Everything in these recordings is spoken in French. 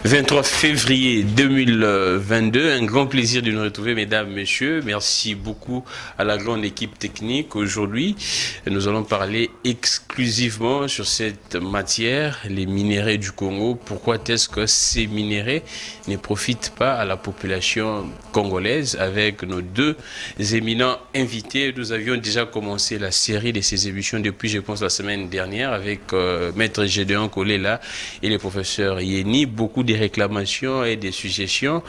23 février 2022, un grand plaisir de nous retrouver, mesdames, messieurs. Merci beaucoup à la grande équipe technique. Aujourd'hui, nous allons parler exclusivement sur cette matière, les minéraux du Congo. Pourquoi est-ce que ces minéraux ne profitent pas à la population congolaise? Avec nos deux éminents invités, nous avions déjà commencé la série de ces émissions depuis, je pense, la semaine dernière avec Maître Gédéon Kolela et le professeur Yeni. Beaucoup de réclamations et des suggestions.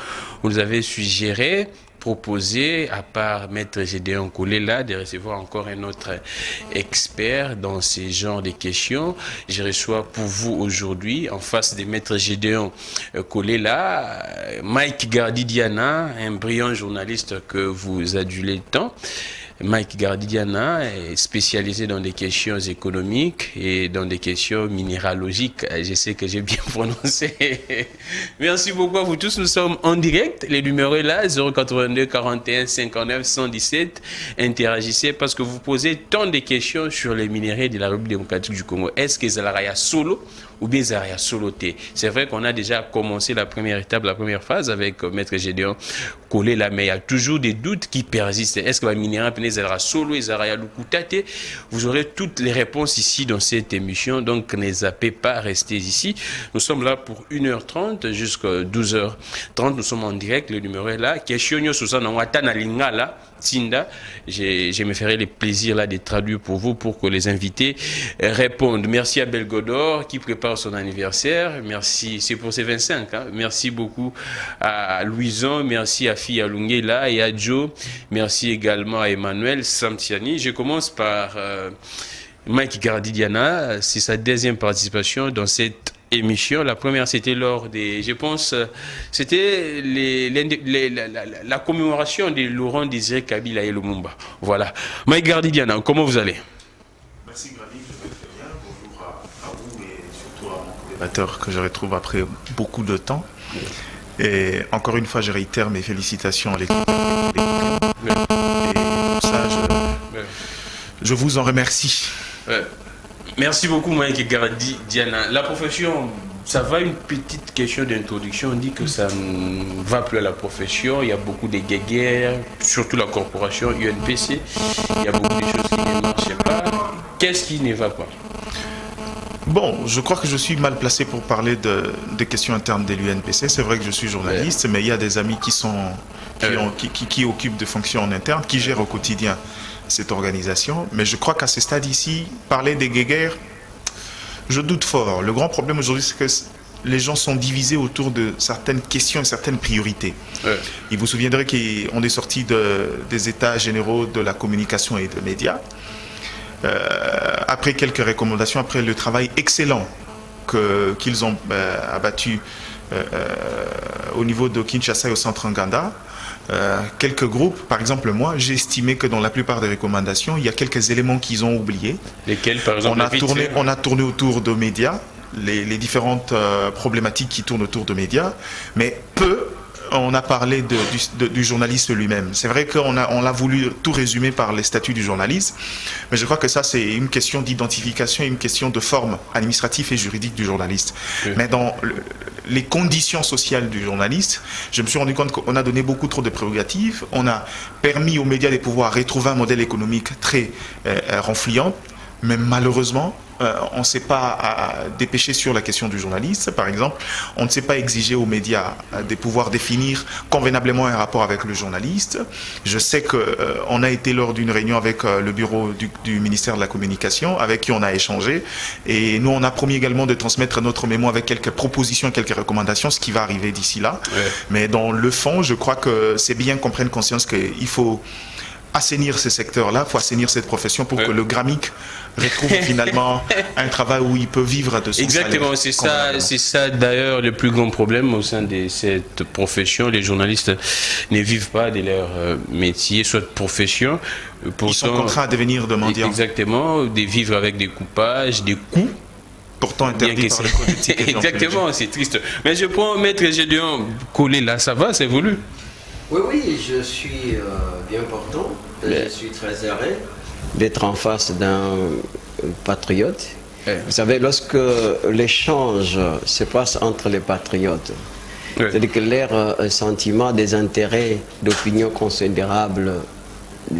Vous nous avez suggéré, proposé, à part Maître Gédéon Kolela, de recevoir encore un autre expert dans ces genres de questions. Je reçois pour vous aujourd'hui, en face de Maître Gédéon Kolela, Mike Gardidiana, un brillant journaliste que vous adulez tant. Mike Gardidiana est spécialisé dans des questions économiques et dans des questions minéralogiques. Je sais que j'ai bien prononcé. Merci beaucoup à vous tous. Nous sommes en direct. Les numéros est là, 082 41 59 117. Interagissez parce que vous posez tant de questions sur les minéraux de la République démocratique du Congo. Est-ce que Zalaraya solo ou bien Zalaraya soloté? C'est vrai qu'on a déjà commencé la première étape, la première phase avec Maître Gédéon Kolela, mais il y a toujours des doutes qui persistent. Est-ce que la minérale Zara solo et Zaraya Lukutate? Vous aurez toutes les réponses ici dans cette émission, donc ne zappez pas, restez ici. Nous sommes là pour 1h30 jusqu'à 12h30. Nous sommes en direct, le numéro est là. Question Susana Watana Lingala Tinda. Je me ferai le plaisir là de traduire pour vous pour que les invités répondent. Merci à Belgodor qui prépare son anniversaire. Merci, c'est pour ses 25. Hein. Merci beaucoup à Louison, merci à Fia Lungela et à Joe. Merci également à Emmanuel Samtiani. Je commence par Mike Gardidiana. C'est sa deuxième participation dans cette émission. La première, c'était lors des, je pense, c'était la commémoration de Laurent Désiré Kabila et Lumumba. Voilà. Mike Gardidiana, comment vous allez? Merci Granit, je vais très bien. Bonjour à vous et surtout à mon collaborateur que je retrouve après beaucoup de temps. Et encore une fois, je réitère mes félicitations à l'équipe. Et pour ça, je vous en remercie. Merci beaucoup, Mike Gardidiana. La profession, ça va, une petite question d'introduction. On dit que ça ne va plus à la profession. Il y a beaucoup de guéguerres, surtout la corporation UNPC. Il y a beaucoup de choses qui ne marchent pas. Qu'est-ce qui ne va pas? Bon, je crois que je suis mal placé pour parler de questions internes de l'UNPC. C'est vrai que je suis journaliste, mais il y a des amis qui occupent des fonctions en interne, qui gèrent au quotidien cette organisation. Mais je crois qu'à ce stade ici, parler des guéguerres, je doute fort. Le grand problème aujourd'hui, c'est que les gens sont divisés autour de certaines questions et certaines priorités. Et vous vous souviendrez qu'on est sorti des états généraux de la communication et des médias. Après quelques recommandations, après le travail excellent qu'ils ont abattu au niveau de Kinshasa et au centre Nganda, quelques groupes, par exemple moi, j'ai estimé que dans la plupart des recommandations, il y a quelques éléments qu'ils ont oubliés. Lesquels, par exemple? On a tourné autour de médias, les différentes problématiques qui tournent autour de médias, mais peu on a parlé du journaliste lui-même. C'est vrai qu'on l'a voulu tout résumer par les statuts du journaliste, mais je crois que ça, c'est une question d'identification, une question de forme administrative et juridique du journaliste. Mais dans les conditions sociales du journaliste, je me suis rendu compte qu'on a donné beaucoup trop de prérogatives, on a permis aux médias de pouvoir retrouver un modèle économique très renfliant, mais malheureusement, on ne s'est pas dépêché sur la question du journaliste, par exemple. On ne s'est pas exigé aux médias de pouvoir définir convenablement un rapport avec le journaliste. Je sais qu'on a été lors d'une réunion avec le bureau du ministère de la Communication, avec qui on a échangé. Et nous, on a promis également de transmettre notre mémo avec quelques propositions, quelques recommandations, ce qui va arriver d'ici là. Mais dans le fond, je crois que c'est bien qu'on prenne conscience qu'il faut assainir ce secteur-là, il faut assainir cette profession pour que le gramique retrouve finalement un travail où il peut vivre de son Exactement, c'est ça d'ailleurs le plus grand problème au sein de cette profession. Les journalistes ne vivent pas de leur métier, soit de profession. Pourtant, ils sont contraints à devenir de mendiants. Exactement, de vivre avec des coupages, des coups. Pourtant interdit par le code éthique. Exactement, c'est triste. Mais je prends Maître Gédéon Kolela, ça va, c'est voulu? Oui, je suis bien portant. Je suis très heureux d'être en face d'un patriote Vous savez, lorsque l'échange se passe entre les patriotes, c'est-à-dire que leur sentiment des intérêts d'opinion considérables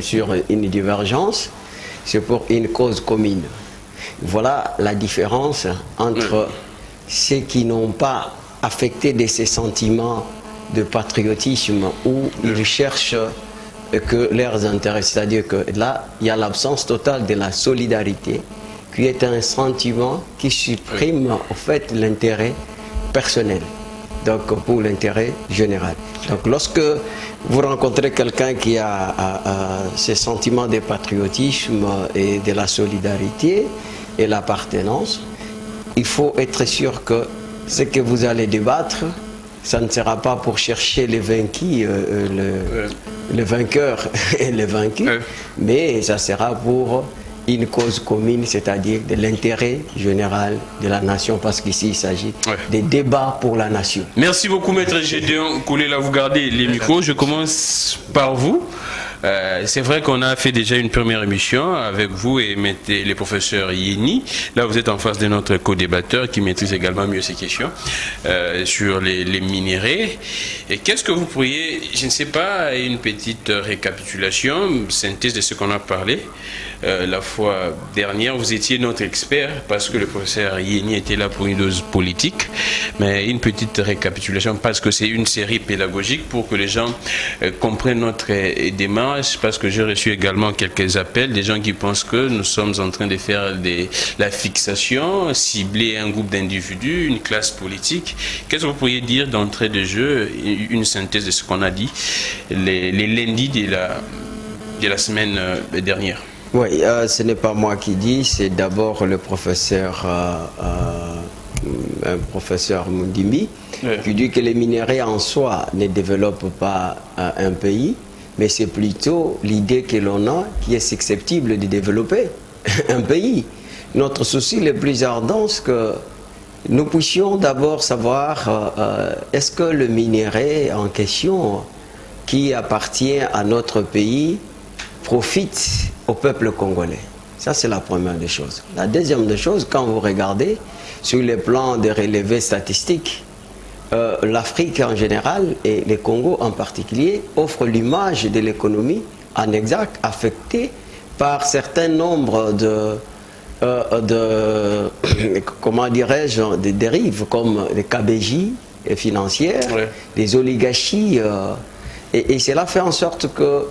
sur une divergence, c'est pour une cause commune. Voilà la différence entre ceux qui n'ont pas affecté de ces sentiments de patriotisme où ils cherchent que leurs intérêts, c'est-à-dire que là, il y a l'absence totale de la solidarité, qui est un sentiment qui supprime en fait l'intérêt personnel, donc pour l'intérêt général. Donc lorsque vous rencontrez quelqu'un qui a ces sentiments de patriotisme et de la solidarité et l'appartenance, il faut être sûr que ce que vous allez débattre, ça ne sera pas pour chercher les vaincus, les vainqueurs et les vaincus, mais ça sera pour une cause commune, c'est-à-dire de l'intérêt général de la nation, parce qu'ici il s'agit des débats pour la nation. Merci beaucoup, Maître Gédéon Koulé, là vous gardez les micros. Je commence par vous. C'est vrai qu'on a fait déjà une première émission avec vous et le professeur Yeni. Là, vous êtes en face de notre co-débatteur qui maîtrise également mieux ces questions sur les minéraux. Et qu'est-ce que vous pourriez, je ne sais pas, une petite récapitulation, synthèse de ce qu'on a parlé. La fois dernière, vous étiez notre expert parce que le professeur Yeni était là pour une dose politique. Mais une petite récapitulation parce que c'est une série pédagogique pour que les gens comprennent notre démarche. Parce que j'ai reçu également quelques appels des gens qui pensent que nous sommes en train de faire la fixation, cibler un groupe d'individus, une classe politique. Qu'est-ce que vous pourriez dire d'entrée de jeu, une synthèse de ce qu'on a dit les lundis de la semaine dernière? Oui, ce n'est pas moi qui dis, c'est d'abord le professeur Mundimi qui dit que les minéraux en soi ne développent pas un pays, mais c'est plutôt l'idée que l'on a qui est susceptible de développer un pays. Notre souci le plus ardent, c'est que nous puissions d'abord savoir est-ce que le minerai en question qui appartient à notre pays profite au peuple congolais. Ça, c'est la première des choses. La deuxième des choses, quand vous regardez sur les plans de relevés statistiques, l'Afrique en général et le Congo en particulier offrent l'image de l'économie en exact affectée par certains nombres comment dirais-je, des dérives comme les KBJ financières, les oligarchies, et cela fait en sorte que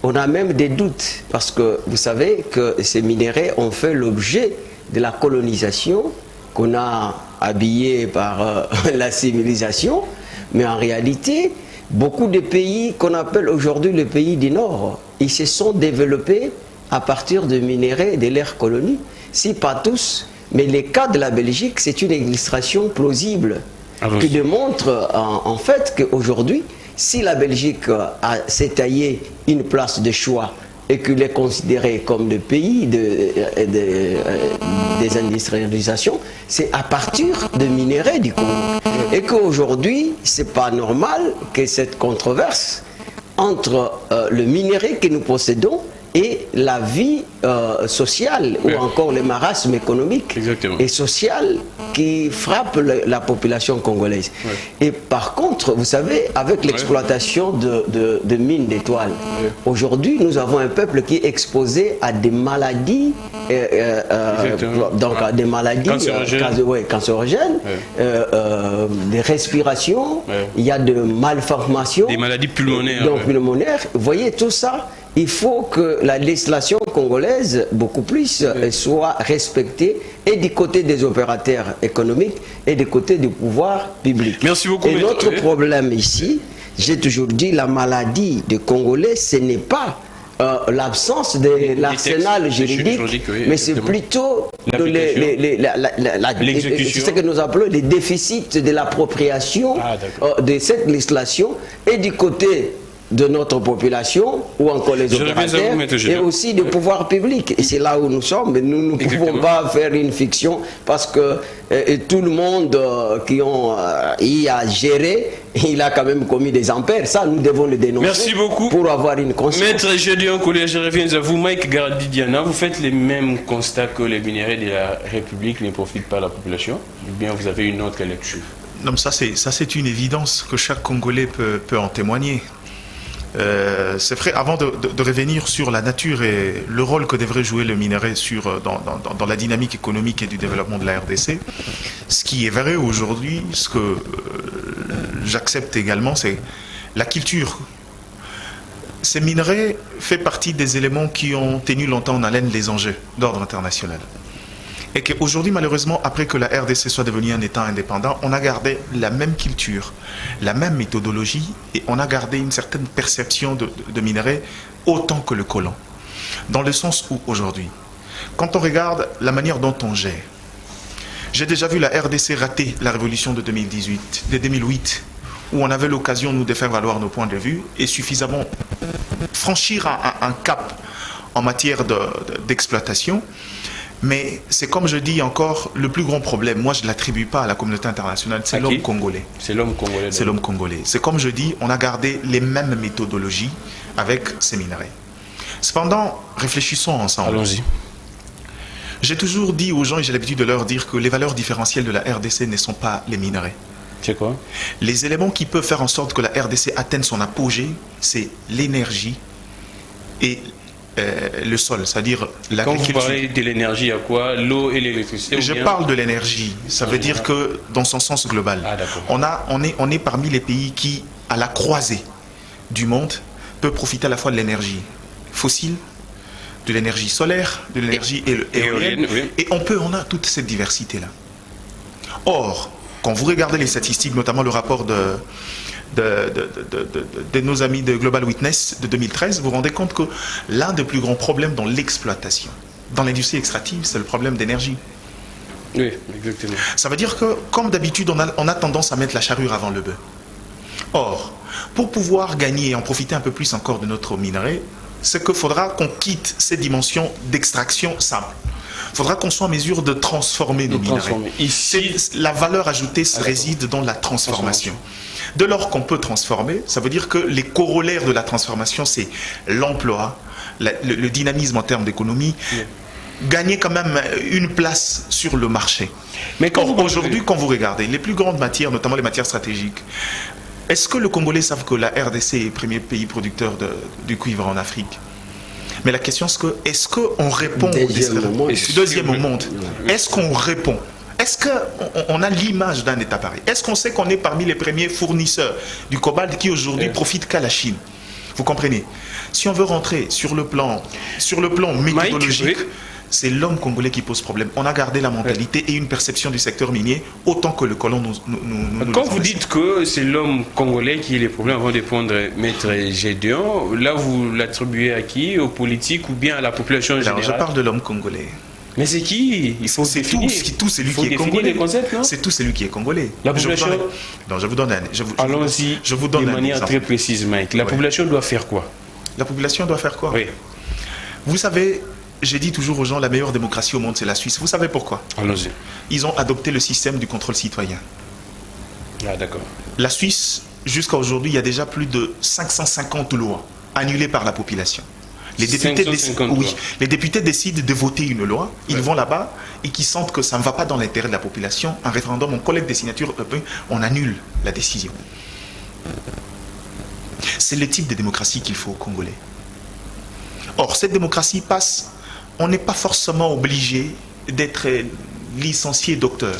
on a même des doutes, parce que vous savez que ces minéraux ont fait l'objet de la colonisation qu'on a habillée par la civilisation, mais en réalité, beaucoup de pays qu'on appelle aujourd'hui les pays du Nord, ils se sont développés à partir de minéraux de l'ère colonie, si pas tous, mais le cas de la Belgique, c'est une illustration plausible qui démontre en fait qu'aujourd'hui, si la Belgique s'est taillé une place de choix et qu'il est considéré comme le pays des industrialisations, c'est à partir de minéraux du Congo. Et qu'aujourd'hui, ce n'est pas normal que cette controverse entre le minerai que nous possédons et la vie sociale ou encore le marasme économique et social qui frappe la population congolaise. Et par contre, vous savez, avec l'exploitation de mines d'étoiles, aujourd'hui nous avons un peuple qui est exposé à des maladies, donc à des maladies cancérogènes, des respirations, il y a de malformations, des maladies pulmonaires. Donc, pulmonaires. Vous voyez tout ça. Il faut que la législation congolaise, beaucoup plus, soit respectée et du côté des opérateurs économiques et du côté du pouvoir public. Merci beaucoup. Et notre problème ici, j'ai toujours dit, la maladie des Congolais, ce n'est pas l'absence de l'arsenal juridique, mais c'est plutôt ce que nous appelons les déficits de l'appropriation de cette législation et du côté de notre population ou encore les opérateurs et aussi du pouvoir public. Et c'est là où nous sommes. Nous ne pouvons pas faire une fiction parce que tout le monde qui ont y a géré il a quand même commis des ampères. Ça, nous devons le dénoncer. Merci beaucoup. Pour avoir une conscience. Maître Gédéon Collé, je reviens à vous. Mike Gardi-Diana, vous faites les mêmes constats que les minéraux de la République ne profitent pas à la population? Ou bien vous avez une autre lecture? Non, ça c'est une évidence que chaque Congolais peut en témoigner. C'est vrai, avant de revenir sur la nature et le rôle que devrait jouer le minerai dans la dynamique économique et du développement de la RDC, ce qui est vrai aujourd'hui, ce que j'accepte également, c'est la culture. Ces minerais fait partie des éléments qui ont tenu longtemps en haleine les enjeux d'ordre international. Et qu'aujourd'hui, malheureusement, après que la RDC soit devenue un État indépendant, on a gardé la même culture, la même méthodologie, et on a gardé une certaine perception de minerais autant que le colon. Dans le sens où, aujourd'hui, quand on regarde la manière dont on gère, j'ai déjà vu la RDC rater la révolution de 2008, où on avait l'occasion, nous, de faire valoir nos points de vue, et suffisamment franchir un cap en matière d'exploitation. Mais c'est comme je dis encore, le plus grand problème, moi je ne l'attribue pas à la communauté internationale, c'est l'homme congolais. C'est l'homme congolais. C'est l'homme congolais. C'est comme je dis, on a gardé les mêmes méthodologies avec ces minerais. Cependant, réfléchissons ensemble. Allons-y. J'ai toujours dit aux gens, et j'ai l'habitude de leur dire, que les valeurs différentielles de la RDC ne sont pas les minerais. C'est quoi? Les éléments qui peuvent faire en sorte que la RDC atteigne son apogée, c'est l'énergie et le sol, c'est-à-dire l'agriculture. Quand vous parlez de l'énergie, à quoi? L'eau et l'électricité? Je parle de l'énergie. Ça veut dire que dans son sens global, on est parmi les pays qui, à la croisée du monde, peut profiter à la fois de l'énergie fossile, de l'énergie solaire, de l'énergie éolienne, oui. Et on a toute cette diversité-là. Or, quand vous regardez les statistiques, notamment le rapport de nos amis de Global Witness de 2013, vous vous rendez compte que l'un des plus grands problèmes dans l'exploitation, dans l'industrie extractive, c'est le problème d'énergie. Oui, exactement. Ça veut dire que, comme d'habitude, on a tendance à mettre la charrue avant le bœuf. Or, pour pouvoir gagner et en profiter un peu plus encore de notre minerai, c'est qu'il faudra qu'on quitte ces dimensions d'extraction simple. Il faudra qu'on soit en mesure de transformer nos minerais. Ici, la valeur ajoutée réside dans la transformation. Dès lors qu'on peut transformer, ça veut dire que les corollaires de la transformation, c'est l'emploi, le dynamisme en termes d'économie, gagner quand même une place sur le marché. Mais aujourd'hui, quand vous regardez les plus grandes matières, notamment les matières stratégiques, est-ce que les Congolais savent que la RDC est le premier pays producteur du cuivre en Afrique? Mais la question, c'est que est-ce qu'on répond deuxième au monde? Est-ce qu'on répond? Est-ce qu'on a l'image d'un État pareil? Est-ce qu'on sait qu'on est parmi les premiers fournisseurs du cobalt qui aujourd'hui profitent qu'à la Chine? Vous comprenez? Si on veut rentrer sur le plan méthodologique, c'est l'homme congolais qui pose problème. On a gardé la mentalité et une perception du secteur minier autant que le colon nous Quand vous dites que c'est l'homme congolais qui a les problèmes, avant de répondre Maître Gédéon, là vous l'attribuez à qui? Aux politiques ou bien à la population générale? Alors, je parle de l'homme congolais. Mais c'est qui? Il faut définir. Tout celui qui est congolais. C'est tout celui qui est congolais. La population. Non, je vous donne un. Allons-y. Je vous donne de manière très précise, Mike. La population doit faire quoi? La population doit faire quoi? Oui. Vous savez, j'ai dit toujours aux gens, la meilleure démocratie au monde, c'est la Suisse. Vous savez pourquoi? Allons-y. Ils ont adopté le système du contrôle citoyen. Ah, d'accord. La Suisse, jusqu'à aujourd'hui, il y a déjà plus de 550 lois annulées par la population. Les députés décident de voter une loi, ils vont là-bas et qui sentent que ça ne va pas dans l'intérêt de la population. Un référendum, on collecte des signatures, on annule la décision. C'est le type de démocratie qu'il faut aux Congolais. Or, cette démocratie passe, on n'est pas forcément obligé d'être licencié docteur.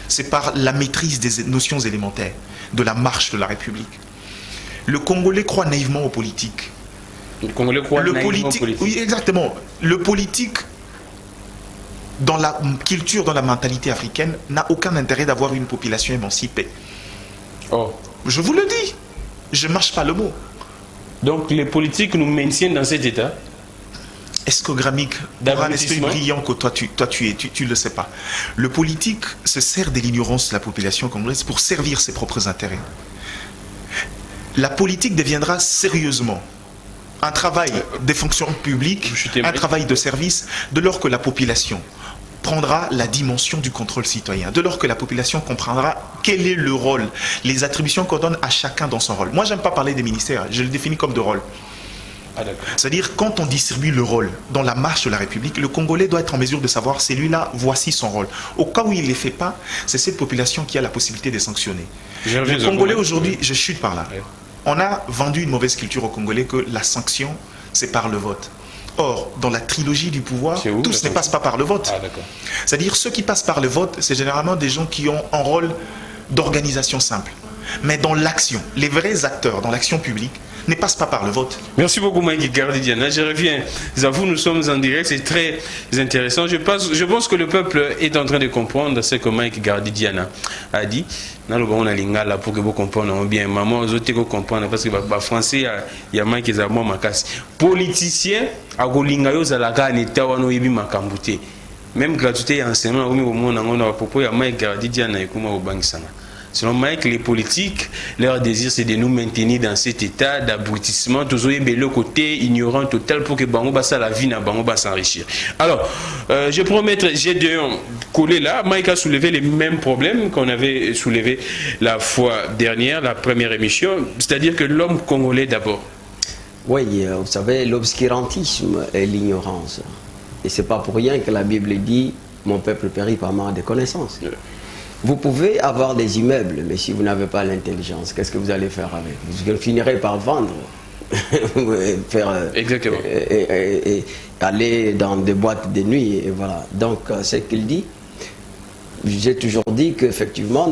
C'est par la maîtrise des notions élémentaires, de la marche de la République. Le Congolais croit naïvement aux politiques. Le Congolais croit naïvement aux politiques. Oui, exactement. Le politique, dans la culture, dans la mentalité africaine, n'a aucun intérêt d'avoir une population émancipée. Oh. Je vous le dis. Je ne mâche pas le mot. Donc les politiques nous maintiennent dans cet état? Est-ce que Grammic aura un esprit brillant que toi tu ne le sais pas? Le politique se sert de l'ignorance de la population congolaise pour servir ses propres intérêts. La politique deviendra sérieusement un travail des fonctions publiques, un travail de service, de lors que la population comprendra la dimension du contrôle citoyen, dès lors que la population comprendra quel est le rôle, les attributions qu'on donne à chacun dans son rôle. Moi, j'aime pas parler des ministères, je le définis comme de rôle. C'est-à-dire, quand on distribue le rôle dans la marche de la République, le Congolais doit être en mesure de savoir, celui-là, voici son rôle. Au cas où il ne les fait pas, c'est cette population qui a la possibilité de sanctionner. Le Congolais aujourd'hui, je chute par là. On a vendu une mauvaise culture aux Congolais que la sanction, c'est par le vote. Or, dans la trilogie du pouvoir, tous ne passent pas par le vote. C'est-à-dire, ceux qui passent par le vote, c'est généralement des gens qui ont un rôle d'organisation simple. Mais dans l'action, les vrais acteurs dans l'action publique ne passent pas par le vote. Merci beaucoup, Mike Gardidiana. Je reviens à vous, nous sommes en direct, c'est très intéressant. Je pense que le peuple est en train de comprendre ce que Mike Gardidiana a dit. On a lingala pour que vous compreniez bien. Maman, vous avez comprendre parce que les Français, il y a Mike qui a moins macasse. Politicien, à Golingayo, Zalaka, Neta, Wanoibi, Makambouté. Même gratuité et enseignement, on a propos, il y a Mike Gardidiana et Kuma au Bangsana. Selon Mike, les politiques, leur désir c'est de nous maintenir dans cet état d'abrutissement, toujours le côté ignorant total pour que Bango Bassa la vie n'a Bango Bassa s'enrichir. Alors, je promets, j'ai deux collés là. Mike a soulevé les mêmes problèmes qu'on avait soulevé la fois dernière, la première émission, c'est-à-dire que l'homme congolais d'abord. Oui, vous savez, l'obscurantisme et l'ignorance. Et c'est pas pour rien que la Bible dit « Mon peuple périt par manque de connaissances ». Vous pouvez avoir des immeubles, mais si vous n'avez pas l'intelligence, qu'est-ce que vous allez faire avec? Vous finirez par vendre, exactement. Et aller dans des boîtes de nuit, et voilà. Donc, ce qu'il dit, j'ai toujours dit qu'effectivement,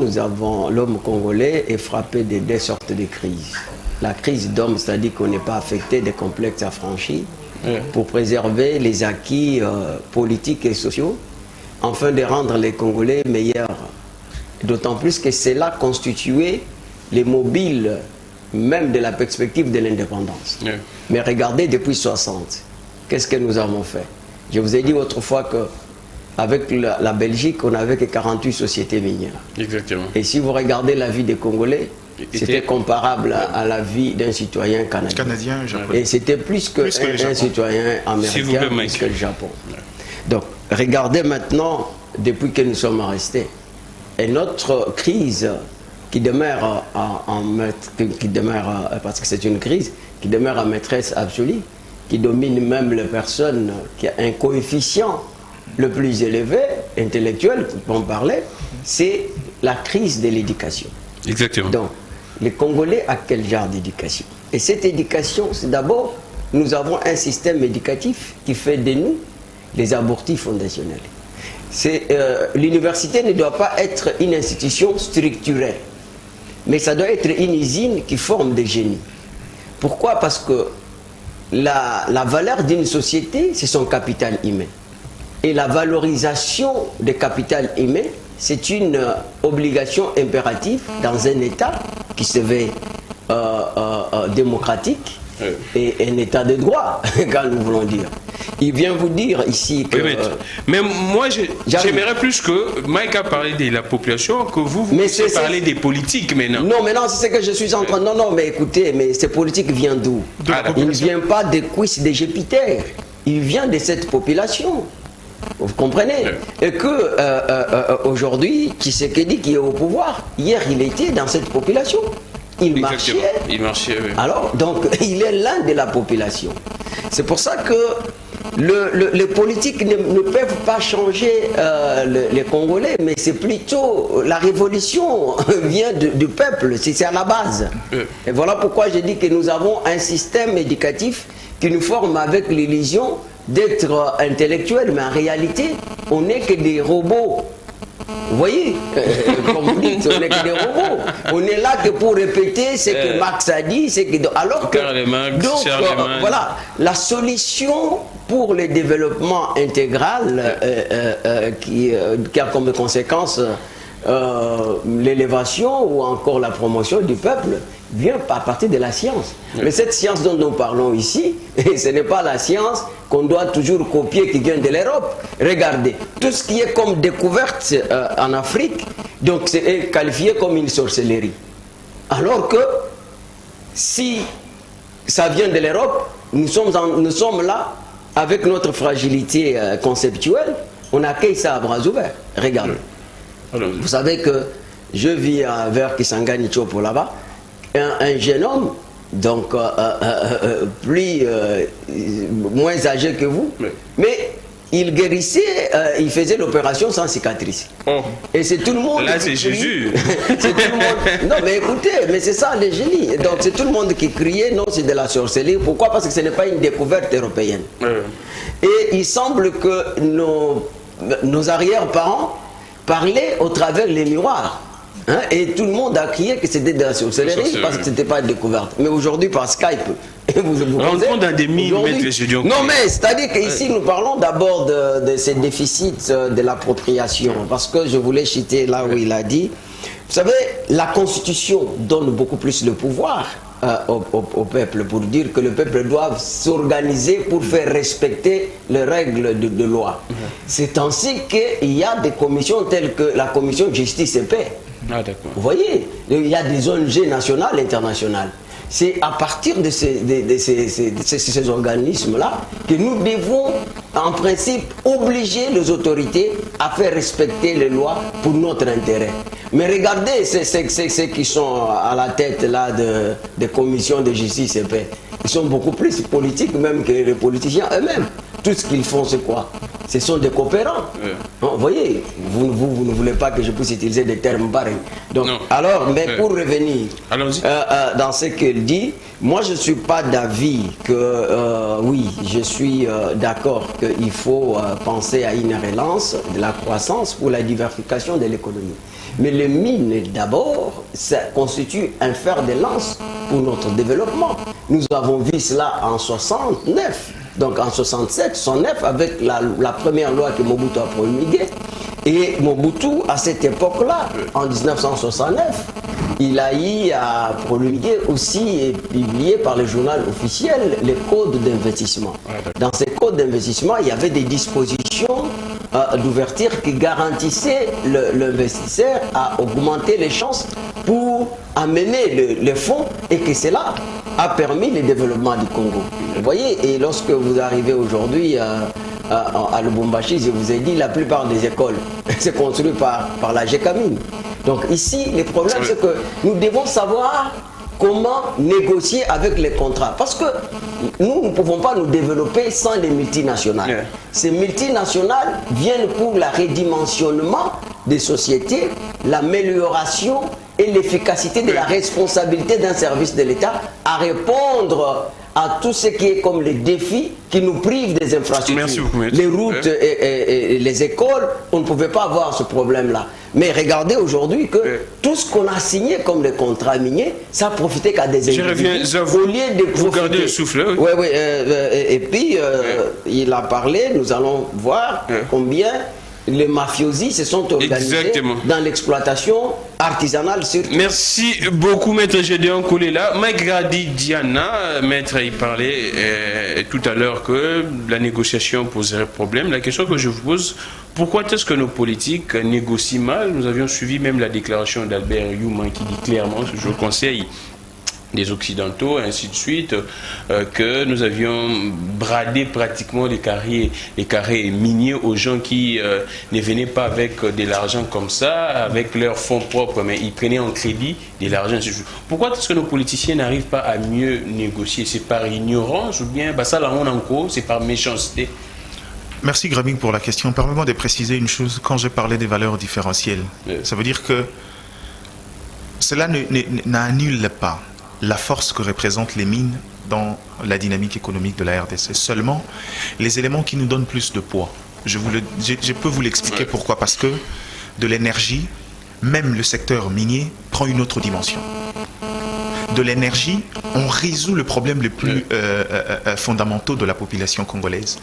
l'homme congolais est frappé de deux sortes de crises. La crise d'homme, c'est-à-dire qu'on n'est pas affecté des complexes affranchis pour préserver les acquis politiques et sociaux, afin de rendre les Congolais meilleurs. D'autant plus que cela constituait les mobiles même de la perspective de l'indépendance. Mais regardez, depuis 60, qu'est-ce que nous avons fait? Je vous ai dit autrefois qu'avec la Belgique, on n'avait que 48 sociétés minières. Exactement. Et si vous regardez la vie des Congolais, c'était comparable à la vie d'un citoyen canadien. Et c'était plus qu'un citoyen américain, plus que le Japon. Donc, regardez maintenant, depuis que nous sommes restés, et notre crise qui demeure parce que c'est une crise qui demeure en maîtresse absolue, qui domine même les personnes, qui a un coefficient le plus élevé, intellectuel, on parlait, c'est la crise de l'éducation. Exactement. Donc, les Congolais ont quel genre d'éducation? Et cette éducation, c'est d'abord, nous avons un système éducatif qui fait de nous les abortifs fondationnels. L'université ne doit pas être une institution structurelle, mais ça doit être une usine qui forme des génies. Pourquoi? Parce que la valeur d'une société, c'est son capital humain. Et la valorisation du capital humain, c'est une obligation impérative dans un État qui se veut démocratique et un État de droit, quand nous voulons dire. Il vient vous dire ici que... mais moi, j'aimerais plus que Mike a parlé de la population, que vous puissiez parler des politiques maintenant. Non, mais non, c'est ce que je suis en train... Non, mais écoutez, mais ces politiques viennent d'où? Il ne vient pas des cuisses des Jupiter. Il vient de cette population. Vous comprenez? Et que aujourd'hui, Tshisekedi qui est au pouvoir, hier il était dans cette population. Il marchait. Il marchait, oui. Alors, donc, il est l'un de la population. C'est pour ça que les politiques ne peuvent pas changer les Congolais, mais c'est plutôt la révolution vient du peuple, c'est à la base. Et voilà pourquoi je dis que nous avons un système éducatif qui nous forme avec l'illusion d'être intellectuel, mais en réalité, on n'est que des robots. Vous voyez, comme vous dites, on n'est que des robots. On est là que pour répéter ce que Marx a dit, alors que voilà, la solution pour le développement intégral qui a comme conséquence l'élévation ou encore la promotion du peuple vient à partir de la science. Mais cette science dont nous parlons ici, ce n'est pas la science qu'on doit toujours copier qui vient de l'Europe. Regardez, tout ce qui est comme découverte en Afrique, donc c'est qualifié comme une sorcellerie. Alors que si ça vient de l'Europe, nous sommes là avec notre fragilité conceptuelle on accueille ça à bras ouverts. Regarde. Vous savez que je vis vers Kisangani Chopo là-bas. Un jeune homme, donc moins âgé que vous, mais il guérissait, il faisait l'opération sans cicatrice. Et c'est tout le monde. Là, c'est Jésus. C'est tout le monde. Non, mais écoutez, mais c'est ça les génies. Donc c'est tout le monde qui criait, non, c'est de la sorcellerie. Pourquoi? Parce que ce n'est pas une découverte européenne. Et il semble que nos arrière-parents parlaient au travers les miroirs. Hein, et tout le monde a crié que c'était de la sorcellerie parce que ce n'était pas une découverte. Mais aujourd'hui, par Skype, vous rentrons dans des mines, non, mais c'est-à-dire qu'ici, nous parlons d'abord de ces déficits de l'appropriation. Parce que je voulais citer là où il a dit, vous savez, la Constitution donne beaucoup plus de pouvoir au peuple pour dire que le peuple doit s'organiser pour faire respecter les règles de loi. C'est ainsi qu'il y a des commissions telles que la commission justice et paix. Vous voyez, il y a des ONG nationales et internationales. C'est à partir de ces organismes-là que nous devons, en principe, obliger les autorités à faire respecter les lois pour notre intérêt. Mais regardez ceux qui sont à la tête là, des commissions de justice et paix. Ils sont beaucoup plus politiques même que les politiciens eux-mêmes. Tout ce qu'ils font, c'est quoi? Ce sont des coopérants. Vous voyez, vous ne voulez pas que je puisse utiliser des termes pareils. Donc, alors, mais pour revenir dans ce qu'il dit, moi je ne suis pas d'avis que, oui, je suis d'accord qu'il faut penser à une relance de la croissance pour la diversification de l'économie. Mais les mines, d'abord, ça constitue un fer de lance pour notre développement. Nous avons vu cela en 69. Donc en 67, 69, avec la première loi que Mobutu a promulguée. Et Mobutu, à cette époque-là, en 1969, il a eu à promulguer aussi et publié par le journal officiel les codes d'investissement. Dans ces codes d'investissement, il y avait des dispositions d'ouverture qui garantissaient l'investisseur à augmenter les chances pour amener les fonds et que cela a permis le développement du Congo. Vous voyez, et lorsque vous arrivez aujourd'hui à Lubumbashi, je vous ai dit, la plupart des écoles, c'est construit par la GECAMINE. Donc ici, le problème, c'est que nous devons savoir comment négocier avec les contrats. Parce que nous ne pouvons pas nous développer sans les multinationales. Ces multinationales viennent pour le redimensionnement des sociétés, l'amélioration et l'efficacité de la responsabilité d'un service de l'État à répondre à tout ce qui est comme les défis qui nous privent des infrastructures. Les routes et les écoles, on ne pouvait pas avoir ce problème-là. Mais regardez aujourd'hui que tout ce qu'on a signé comme les contrats miniers, ça a profité qu'à des individus. Je reviens à vous. Au lieu de vous gardez le souffle. Et puis, il a parlé, nous allons voir combien les mafiosi se sont organisés dans l'exploitation artisanale surtout. Merci beaucoup, Maître Gédéon Koulela. Mike Grady Diana, Maître, il parlait tout à l'heure que la négociation poserait problème. La question que je vous pose, pourquoi est-ce que nos politiques négocient mal? Nous avions suivi même la déclaration d'Albert Youman qui dit clairement, je conseille des Occidentaux, ainsi de suite, que nous avions bradé pratiquement les carrés miniers aux gens qui ne venaient pas avec de l'argent comme ça, avec leurs fonds propres, mais ils prenaient en crédit de l'argent. Pourquoi est-ce que nos politiciens n'arrivent pas à mieux négocier? C'est par ignorance ou bien ça là on en cause, c'est par méchanceté? Merci Graming pour la question. Permets-moi de préciser une chose. Quand j'ai parlé des valeurs différentielles, ça veut dire que cela n'annule pas la force que représentent les mines dans la dynamique économique de la RDC. Seulement, les éléments qui nous donnent plus de poids. Je peux vous l'expliquer pourquoi. Parce que de l'énergie, même le secteur minier prend une autre dimension. De l'énergie, on résout le problème le plus fondamentaux de la population congolaise.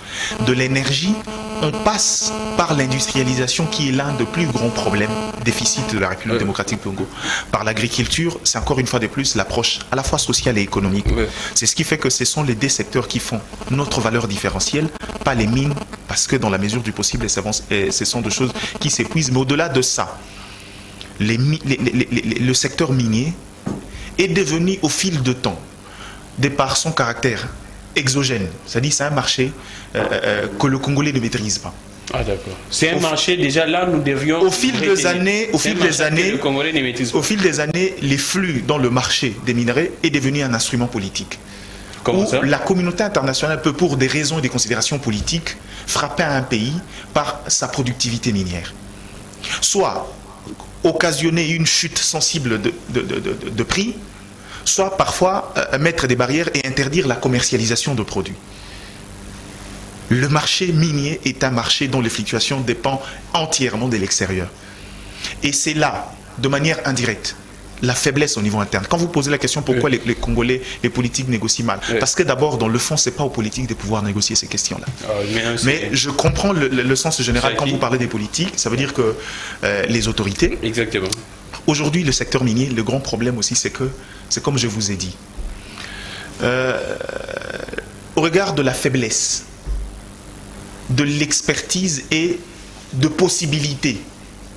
De l'énergie, on passe par l'industrialisation qui est l'un des plus grands problèmes, déficit de la République démocratique du Congo. Par l'agriculture, c'est encore une fois de plus l'approche à la fois sociale et économique. C'est ce qui fait que ce sont les deux secteurs qui font notre valeur différentielle, pas les mines, parce que dans la mesure du possible, ce sont des choses qui s'épuisent. Mais au-delà de ça, le secteur minier est devenu au fil de temps, de par son caractère exogène, c'est-à-dire c'est un marché que le Congolais ne maîtrise pas. Ah d'accord. C'est un marché déjà là nous devions. Au fil des années, les flux dans le marché des minerais est devenu un instrument politique. Comment ça ? La communauté internationale peut, pour des raisons et des considérations politiques, frapper un pays par sa productivité minière. Soit occasionner une chute sensible de prix, soit parfois mettre des barrières et interdire la commercialisation de produits. Le marché minier est un marché dont les fluctuations dépendent entièrement de l'extérieur. Et c'est là, de manière indirecte, la faiblesse au niveau interne. Quand vous posez la question pourquoi les Congolais, les politiques négocient mal, parce que d'abord, dans le fond, ce n'est pas aux politiques de pouvoir négocier ces questions-là. Mais je comprends le sens général quand vous parlez des politiques. Ça veut dire que les autorités... Exactement. Aujourd'hui, le secteur minier, le grand problème aussi, c'est que, c'est comme je vous ai dit, au regard de la faiblesse, de l'expertise et de possibilités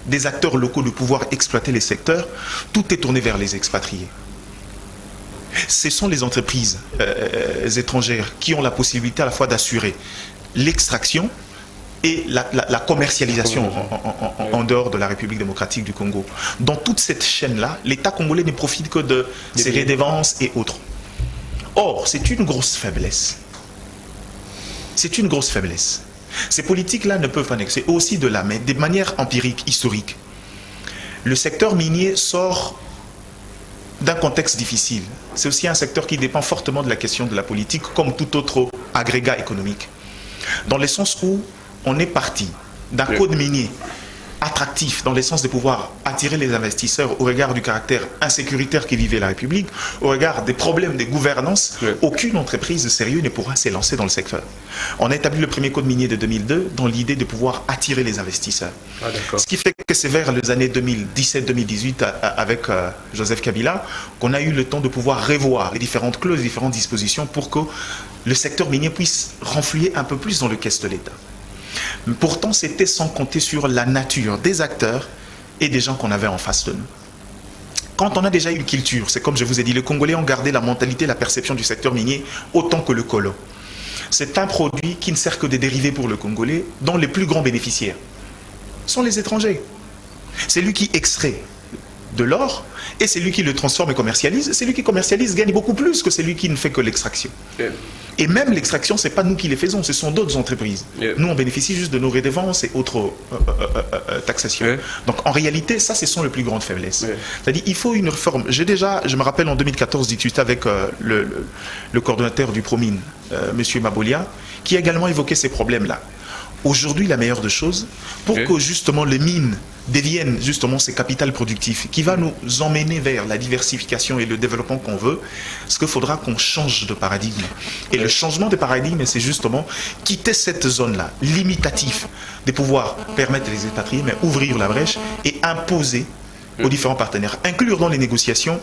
des acteurs locaux de pouvoir exploiter les secteurs, tout est tourné vers les expatriés. Ce sont les entreprises étrangères qui ont la possibilité à la fois d'assurer l'extraction et la commercialisation en dehors de la République démocratique du Congo. Dans toute cette chaîne-là, l'État congolais ne profite que de ses redevances et autres. Or, c'est une grosse faiblesse. C'est une grosse faiblesse. Ces politiques-là ne peuvent pas négocier. Aussi de là, mais de manière empirique, historique. Le secteur minier sort d'un contexte difficile. C'est aussi un secteur qui dépend fortement de la question de la politique, comme tout autre agrégat économique. Dans le sens où on est parti d'un code minier attractif, dans le sens de pouvoir attirer les investisseurs au regard du caractère insécuritaire qui vivait la République, au regard des problèmes de gouvernance, aucune entreprise sérieuse ne pourra s'élancer dans le secteur. On a établi le premier code minier de 2002 dans l'idée de pouvoir attirer les investisseurs. Ce qui fait que c'est vers les années 2017-2018 avec Joseph Kabila qu'on a eu le temps de pouvoir revoir les différentes clauses, les différentes dispositions pour que le secteur minier puisse renflouer un peu plus dans le caisse de l'État. Pourtant, c'était sans compter sur la nature des acteurs et des gens qu'on avait en face de nous. Quand on a déjà eu une culture, c'est comme je vous ai dit, les Congolais ont gardé la mentalité, la perception du secteur minier autant que le colon. C'est un produit qui ne sert que de dérivé pour le Congolais, dont les plus grands bénéficiaires sont les étrangers. C'est lui qui extrait de l'or et c'est lui qui le transforme et commercialise. C'est lui qui commercialise gagne beaucoup plus que celui qui ne fait que l'extraction. Et même l'extraction, ce n'est pas nous qui les faisons, ce sont d'autres entreprises. Nous, on bénéficie juste de nos redevances et autres taxations. Donc, en réalité, ça, ce sont les plus grandes faiblesses. C'est-à-dire, il faut une réforme. Je me rappelle en 2014, discuté avec le coordonnateur du Promine, M. Mabolia, qui a également évoqué ces problèmes-là. Aujourd'hui, la meilleure des choses, pour que justement les mines deviennent justement ces capitales productifs, qui va nous emmener vers la diversification et le développement qu'on veut, ce qu'il faudra qu'on change de paradigme. Et le changement de paradigme, c'est justement quitter cette zone-là, limitative, de pouvoir permettre les expatriés, mais ouvrir la brèche et imposer aux différents partenaires, inclure dans les négociations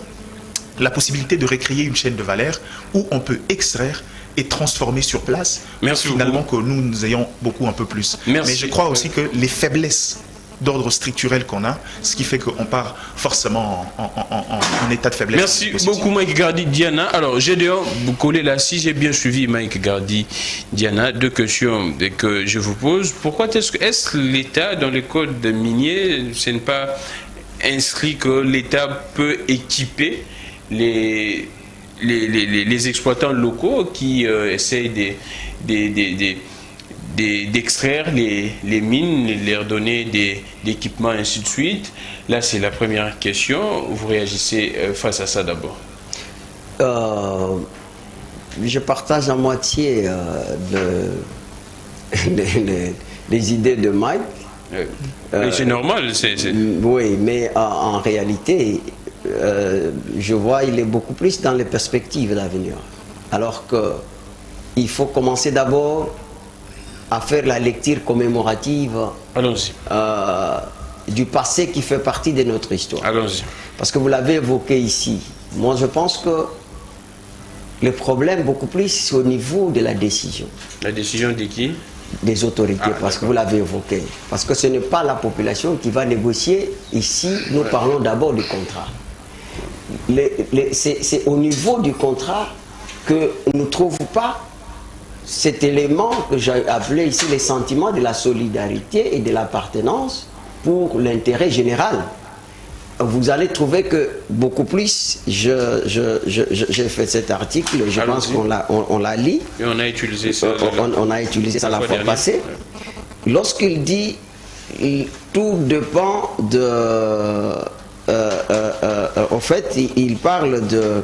la possibilité de recréer une chaîne de valeur où on peut extraire et transformer sur place, finalement que nous ayons beaucoup un peu plus. Mais je crois aussi que les faiblesses d'ordre structurel qu'on a, ce qui fait qu'on part forcément en état de faiblesse. Merci beaucoup Mike Gardi Diana. Alors Gédéon Boukolé là, si j'ai bien suivi Mike Gardi Diana, deux questions que je vous pose. Pourquoi est-ce que l'État dans le code minier, ce n'est pas inscrit que l'État peut équiper les exploitants locaux qui essayent d'extraire les mines, leur donner des équipements, ainsi de suite. Là, c'est la première question. Vous réagissez face à ça d'abord. Je partage à moitié les idées de Mike. C'est normal. Oui, mais en réalité, je vois il est beaucoup plus dans les perspectives d'avenir. Alors qu'il faut commencer d'abord à faire la lecture commémorative du passé qui fait partie de notre histoire. Allons-y. Parce que vous l'avez évoqué ici. Moi, je pense que le problème, beaucoup plus, c'est au niveau de la décision. La décision de qui? Des autorités, parce que vous l'avez évoqué. Parce que ce n'est pas la population qui va négocier. Ici, nous parlons d'abord du contrat. C'est au niveau du contrat que nous ne trouvons pas cet élément que j'ai appelé ici les sentiments de la solidarité et de l'appartenance pour l'intérêt général. Vous allez trouver que beaucoup plus, j'ai fait cet article, je pense qu'on l'a lu. Et on a utilisé ça. On a utilisé ça la fois passée. Lorsqu'il dit tout dépend de... en fait, il parle de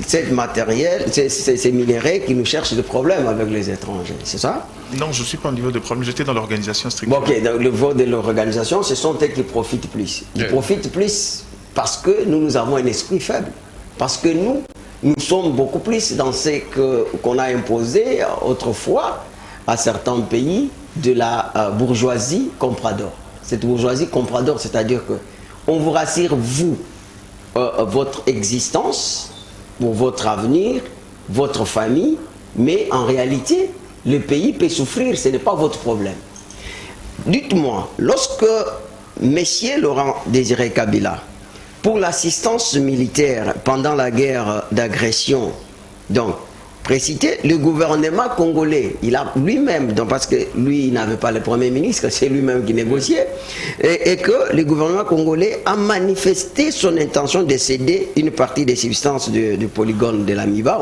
ces matériels, ces minéraux qui nous cherchent des problèmes avec les étrangers, c'est ça? Non, je ne suis pas au niveau de problème, j'étais dans l'organisation strictement. Ok, dans le niveau de l'organisation, ce sont eux qui profitent plus. Ils profitent plus parce que nous avons un esprit faible. Parce que nous sommes beaucoup plus dans ce qu'on a imposé autrefois à certains pays de la bourgeoisie comprador. Cette bourgeoisie comprador, c'est-à-dire que on vous rassure, vous, votre existence, pour votre avenir, votre famille, mais en réalité, le pays peut souffrir, ce n'est pas votre problème. Dites-moi, lorsque M. Laurent Désiré Kabila, pour l'assistance militaire pendant la guerre d'agression, donc, précité, le gouvernement congolais, il a lui-même, parce que lui, il n'avait pas le Premier ministre, c'est lui-même qui négociait, et que le gouvernement congolais a manifesté son intention de céder une partie des substances du polygone de la MIBA,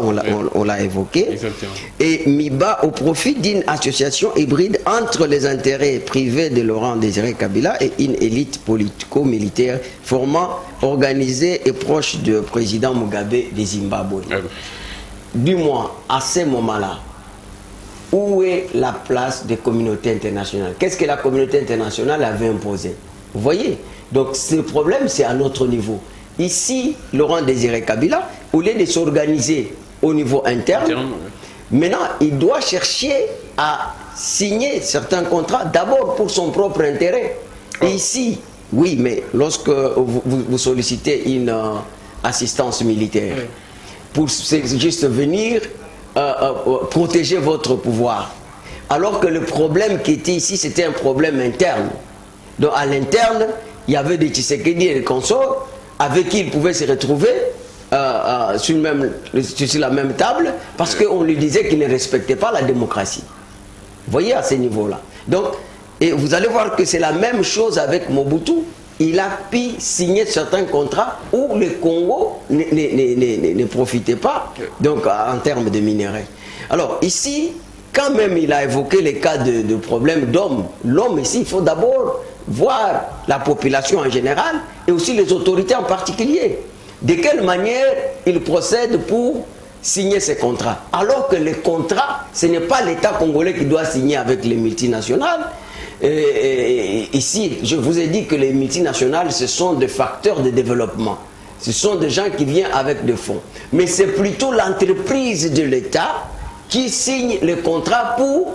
on l'a évoqué, exactement. Et MIBA au profit d'une association hybride entre les intérêts privés de Laurent Désiré Kabila et une élite politico-militaire formant, organisée et proche du président Mugabe de Zimbabwe. Dis-moi, à ce moment-là, où est la place des communautés internationales? Qu'est-ce que la communauté internationale avait imposé? Vous voyez? Donc, ce problème, c'est à notre niveau. Ici, Laurent Désiré Kabila, au lieu de s'organiser au niveau interne, maintenant, il doit chercher à signer certains contrats, d'abord pour son propre intérêt. Et ici, oui, mais lorsque vous sollicitez une assistance militaire, pour juste venir protéger votre pouvoir. Alors que le problème qui était ici, c'était un problème interne. Donc à l'interne, il y avait des Tshisekedi et des consorts avec qui il pouvait se retrouver sur la même table parce qu'on lui disait qu'il ne respectait pas la démocratie. Vous voyez à ce niveau-là. Donc, et vous allez voir que c'est la même chose avec Mobutu. Il a pu signer certains contrats où le Congo ne profitait pas, donc en termes de minerais. Alors ici, quand même il a évoqué les cas de problèmes d'hommes. L'homme ici, il faut d'abord voir la population en général et aussi les autorités en particulier. De quelle manière ils procèdent pour signer ces contrats. Alors que les contrats, ce n'est pas l'État congolais qui doit signer avec les multinationales. Ici, je vous ai dit que les multinationales, ce sont des facteurs de développement. Ce sont des gens qui viennent avec des fonds. Mais c'est plutôt l'entreprise de l'État qui signe le contrat pour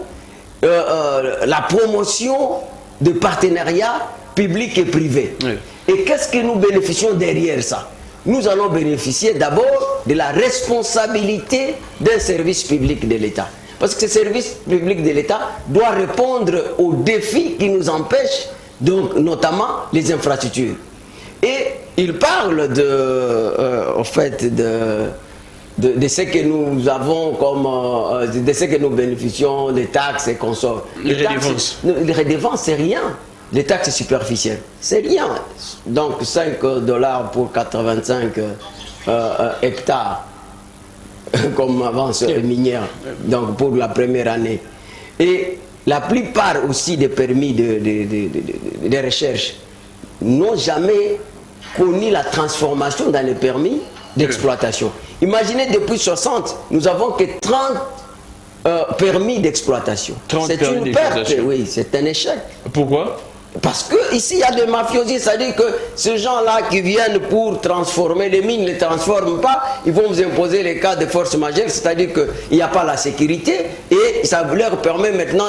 la promotion de partenariats publics et privés. Oui. Et qu'est-ce que nous bénéficions derrière ça? Nous allons bénéficier d'abord de la responsabilité d'un service public de l'État. Parce que ce service public de l'État doit répondre aux défis qui nous empêchent, donc notamment les infrastructures. Et il parle en fait de ce que nous avons comme de ce que nous bénéficions des taxes et qu'on sort. Les redevances. Les redevances, c'est rien. Les taxes superficielles, c'est rien. Donc 5 $ pour 85 hectares comme avance minière, donc pour la première année. Et la plupart aussi des permis de recherche n'ont jamais connu la transformation dans les permis d'exploitation. Imaginez, depuis 60, nous avons que 30 permis d'exploitation. C'est une perte, oui, c'est un échec. Pourquoi? Parce qu'ici, il y a des mafiosi, c'est-à-dire que ces gens-là qui viennent pour transformer les mines, ne les transforment pas, ils vont vous imposer les cas de force majeure, c'est-à-dire qu'il n'y a pas la sécurité et ça leur permet maintenant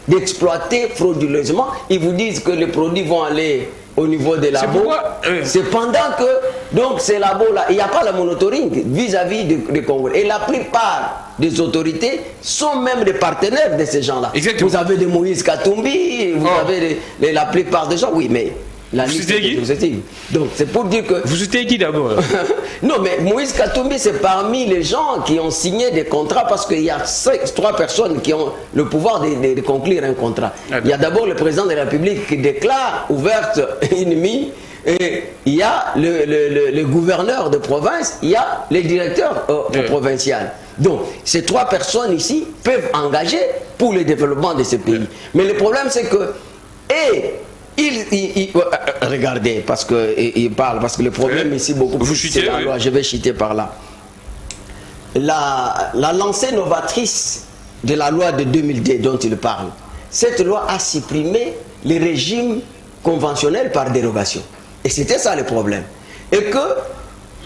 d'exploiter frauduleusement. Ils vous disent que les produits vont aller au niveau des labos. C'est pendant que, donc ces labos-là, il n'y a pas la monitoring vis-à-vis des Congolais. Et la plupart des autorités sont même des partenaires de ces gens-là. Vous avez des Moïse Katumbi, vous avez la plupart des gens, oui, mais La liste exhaustive. Donc c'est pour dire que... Vous soutenez qui d'abord? Non, mais Moïse Katumbi, c'est parmi les gens qui ont signé des contrats parce qu'il y a 3 personnes qui ont le pouvoir de conclure un contrat. Il y a d'abord le président de la République qui déclare ouverte une mine, et il y a le gouverneur de province, il y a les directeurs provinciaux. Donc, ces 3 personnes ici peuvent engager pour le développement de ce pays. Mais le problème, c'est que... regardez, parce qu'il parle, parce que le problème ici, beaucoup plus, c'est la loi. Je vais chuter par là. La lancée novatrice de la loi de 2002 dont il parle, cette loi a supprimé les régimes conventionnels par dérogation. Et c'était ça le problème. Et que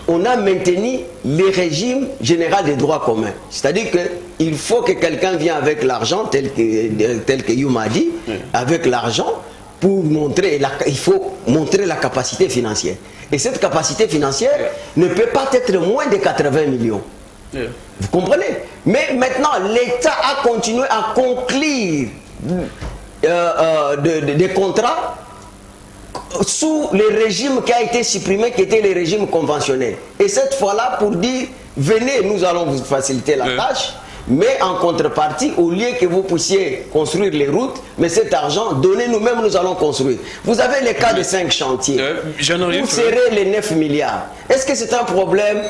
on a maintenu les régimes généraux des droits communs. C'est-à-dire qu'il faut que quelqu'un vienne avec l'argent, tel que Youm a dit, avec l'argent, pour montrer, il faut montrer la capacité financière. Et cette capacité financière ne peut pas être moins de 80 millions. Vous comprenez? Mais maintenant, l'État a continué à conclure des contrats sous le régime qui a été supprimé, qui était le régime conventionnel. Et cette fois-là, pour dire, venez, nous allons vous faciliter la tâche, mais en contrepartie, au lieu que vous puissiez construire les routes, mais cet argent, donnez-nous même, nous allons construire. Vous avez les cas de 5 chantiers. Vous serrez les 9 milliards. Est-ce que c'est un problème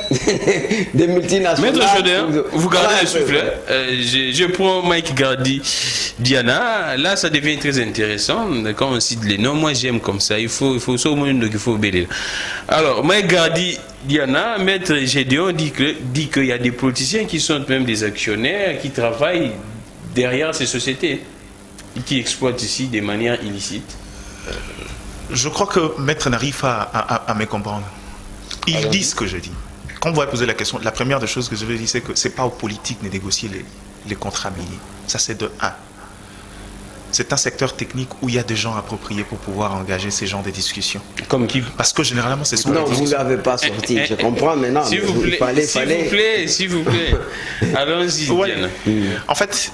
des multinationales? Maître Chaudin, vous gardez le souffle. Je prends Mike Gardi Diana. Là, ça devient très intéressant. Quand on cite les noms, moi j'aime comme ça. Il faut au moins qu'il faut bêler. Alors, Mike Gardi Diana, Maître Gédéon dit qu'il y a des politiciens qui sont même des actionnaires qui travaillent derrière ces sociétés et qui exploitent ici de manière illicite. Je crois que Maître n'arrive pas à me comprendre. Il dit ce que je dis. Quand vous avez posé la question, la première des choses que je veux dire, c'est que ce n'est pas aux politiques de négocier les contrats miniers. Ça, c'est de 1. C'est un secteur technique où il y a des gens appropriés pour pouvoir engager ces genres de discussions. Comme qui? Parce que généralement, c'est son... Non, vous ne l'avez pas sorti, je comprends maintenant. S'il vous plaît, s'il vous plaît. Allons-y, Diana. En fait,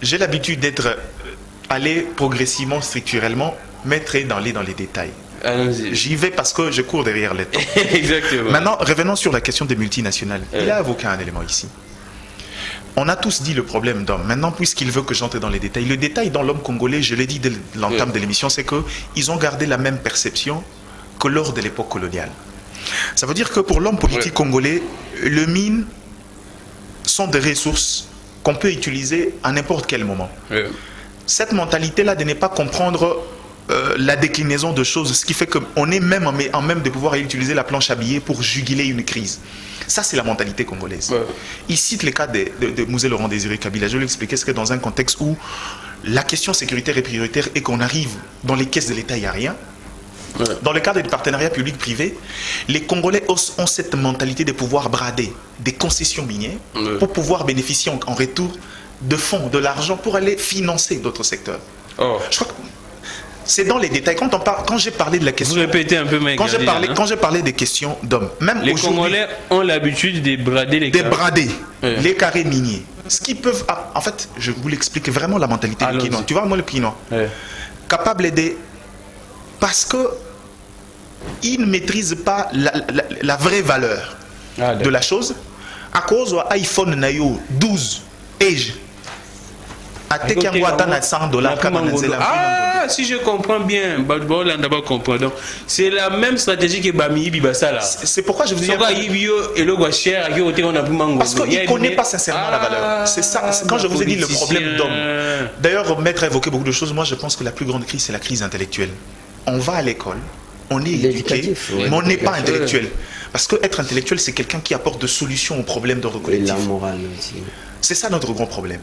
j'ai l'habitude d'être allé progressivement, structurellement, mettre dans les détails. J'y vais parce que je cours derrière les temps. Exactement. Maintenant, revenons sur la question des multinationales. Il a évoqué un élément ici. On a tous dit le problème d'homme. Maintenant, puisqu'il veut que j'entre dans les détails, le détail dans l'homme congolais, je l'ai dit dès l'entame de l'émission, c'est qu'ils ont gardé la même perception que lors de l'époque coloniale. Ça veut dire que pour l'homme politique congolais, les mines sont des ressources qu'on peut utiliser à n'importe quel moment. Cette mentalité-là de ne pas comprendre la déclinaison de choses, ce qui fait qu'on est même en même de pouvoir utiliser la planche à billets pour juguler une crise. Ça, c'est la mentalité congolaise. Il cite le cas de Mouzé Laurent Désiré Kabila. Je vais l'expliquer, c'est que dans un contexte où la question sécuritaire est prioritaire et qu'on arrive dans les caisses de l'État, il n'y a rien. Dans le cadre du partenariat public-privé, les Congolais ont cette mentalité de pouvoir brader des concessions minières pour pouvoir bénéficier en retour de fonds, de l'argent pour aller financer d'autres secteurs. Je crois que c'est dans les détails. Quand j'ai parlé de la question... Vous répétez un peu, quand j'ai parlé des questions d'hommes, même les Congolais ont l'habitude de brader les carrés miniers. Ce qu'ils peuvent... En fait, je vous l'explique vraiment la mentalité du Kinois. Tu vois, moi, le Kinois, capable de... Parce que ils ne maîtrisent pas la vraie valeur de la chose. À cause de iPhone Nayo 12 Age. Si je comprends bien, c'est la même stratégie que Bami Bibassa là. C'est pourquoi je vous dis. Parce qu'il ne connaît pas sincèrement la valeur. C'est ça, quand je vous ai dit le problème d'homme. D'ailleurs, Maître a évoqué beaucoup de choses. Moi, je pense que la plus grande crise, c'est la crise intellectuelle. On va à l'école, on est éduqué, mais on n'est pas intellectuel. Parce qu'être intellectuel, c'est quelqu'un qui apporte des solutions aux problèmes d'ordre collectif. Et la morale aussi. C'est ça notre grand problème.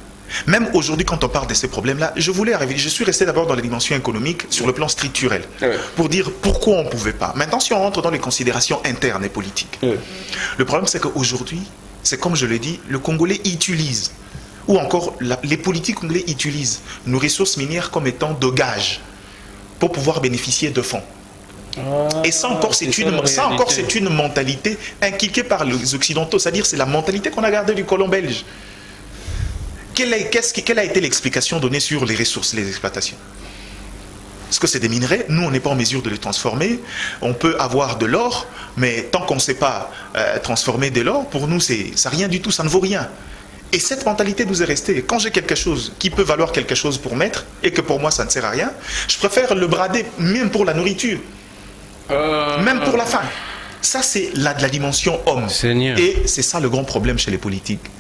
Même aujourd'hui, quand on parle de ces problèmes-là, je suis resté d'abord dans les dimensions économiques, sur le plan structurel, pour dire pourquoi on ne pouvait pas. Maintenant, si on rentre dans les considérations internes et politiques, le problème, c'est qu'aujourd'hui, c'est comme je l'ai dit, le Congolais utilise, ou encore les politiques congolais utilisent nos ressources minières comme étant de gages pour pouvoir bénéficier de fonds. Et ça encore, c'est une mentalité inculquée par les Occidentaux, c'est-à-dire c'est la mentalité qu'on a gardée du colon belge. Quelle a été l'explication donnée sur les ressources, les exploitations? parce que c'est des minerais, nous on n'est pas en mesure de les transformer. On peut avoir de l'or, mais tant qu'on ne sait pas transformer de l'or, pour nous ça rien du tout, ça ne vaut rien. Et cette mentalité nous est restée. Quand j'ai quelque chose qui peut valoir quelque chose pour mettre, et que pour moi ça ne sert à rien, je préfère le brader même pour la nourriture, même pour la faim. Ça c'est la dimension homme. Seigneur. Et c'est ça le grand problème chez les politiques.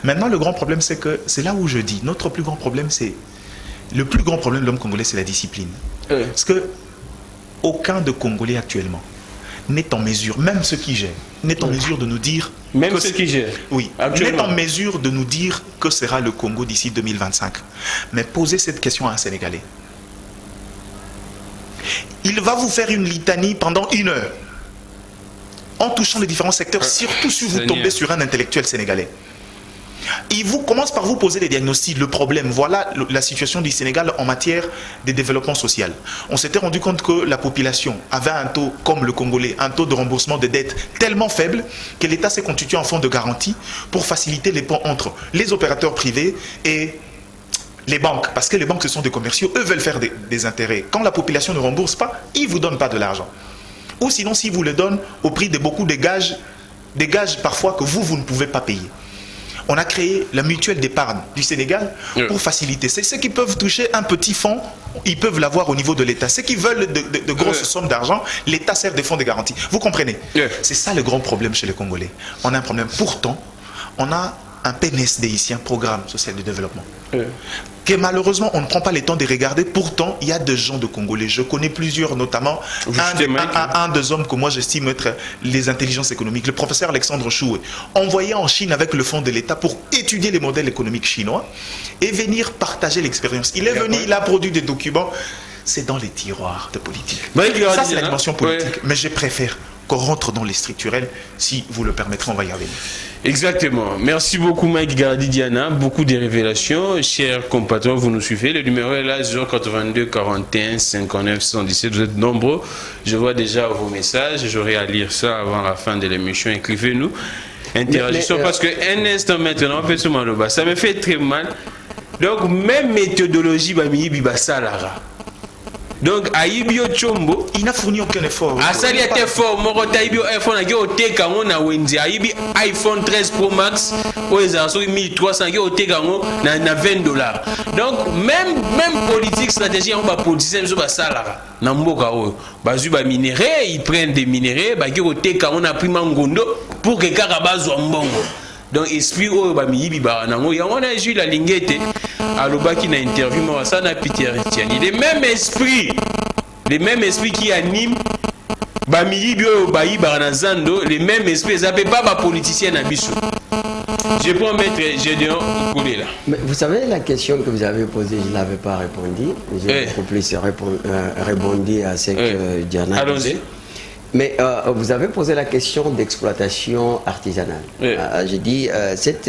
Maintenant le grand problème c'est que, c'est là où je dis, notre plus grand problème c'est, le plus grand problème de l'homme congolais c'est la discipline. Parce que aucun de Congolais actuellement n'est en mesure, même ceux qui gèrent, n'est en mesure de nous dire... Même ceux qui gèrent. Oui, n'est en mesure de nous dire que sera le Congo d'ici 2025. Mais posez cette question à un Sénégalais. Il va vous faire une litanie pendant 1 heure, en touchant les différents secteurs, surtout si vous tombez sur un intellectuel sénégalais. Il vous commence par vous poser des diagnostics, le problème. Voilà la situation du Sénégal en matière de développement social. On s'était rendu compte que la population avait un taux, comme le Congolais, un taux de remboursement de dettes tellement faible que l'État s'est constitué en fonds de garantie pour faciliter les ponts entre les opérateurs privés et les banques. Parce que les banques, ce sont des commerciaux, eux veulent faire des intérêts. Quand la population ne rembourse pas, ils ne vous donnent pas de l'argent. Ou sinon, s'ils vous le donnent au prix de beaucoup de gages parfois que vous ne pouvez pas payer. On a créé la mutuelle d'épargne du Sénégal pour faciliter. C'est ceux qui peuvent toucher un petit fonds, ils peuvent l'avoir au niveau de l'État. Ceux qui veulent de grosses sommes d'argent, l'État sert des fonds de garantie. Vous comprenez? C'est ça le grand problème chez les Congolais. On a un problème. Pourtant, on a un PNSD ici, un programme social de développement, que malheureusement on ne prend pas le temps de regarder. Pourtant, il y a des gens de Congolais. Je connais plusieurs, notamment un des hommes que moi j'estime être les intelligences économiques, le professeur Alexandre Choué, envoyé en Chine avec le fonds de l'État pour étudier les modèles économiques chinois et venir partager l'expérience. Il est venu, il a produit des documents. C'est dans les tiroirs de politique. Ça, c'est la dimension politique. Mais je préfère qu'on rentre dans les structurels. Si vous le permettrez, on va y revenir. Exactement. Merci beaucoup Mike Gardi Diana, beaucoup de révélations. Chers compatriotes, vous nous suivez. Le numéro est là, 082 41 59 117. Vous êtes nombreux. Je vois déjà vos messages. J'aurai à lire ça avant la fin de l'émission. Écrivez-nous. Interagissons parce que un instant maintenant, on peut se maloba. Ça me fait très mal. Donc, même méthodologie, ça Lara. Donc, Aibio Chombo, il n'a fourni aucun effort. Asali a été fort. Mon Taibio iPhone a été quand on a Wendy. Aibi iPhone 13 Pro Max, aux 1300, il a na $20. Donc, même politique, stratégie, on va politiciens, on va ça là. Namboka, bazu ba minéraux, ils prennent des minéraux, bah qui au quand on a pris mangondo pour que Karabazo mbongo. Donc, esprit au bamiyibi ba nango, y a on a eu la linguette. Aloba qui n'a interview moi ça n'a Peter Tiani. Les mêmes esprits qui animent bamiyi bio bayi baranazando, les mêmes esprits ça peut pas politicien na biso. Je peux mettre Gédéon Koulé là. Mais vous savez la question que vous avez posée, je n'avais pas répondu. J'ai beaucoup plus répondu à ce que Diana a dit. Mais vous avez posé la question d'exploitation artisanale. J'ai dit cette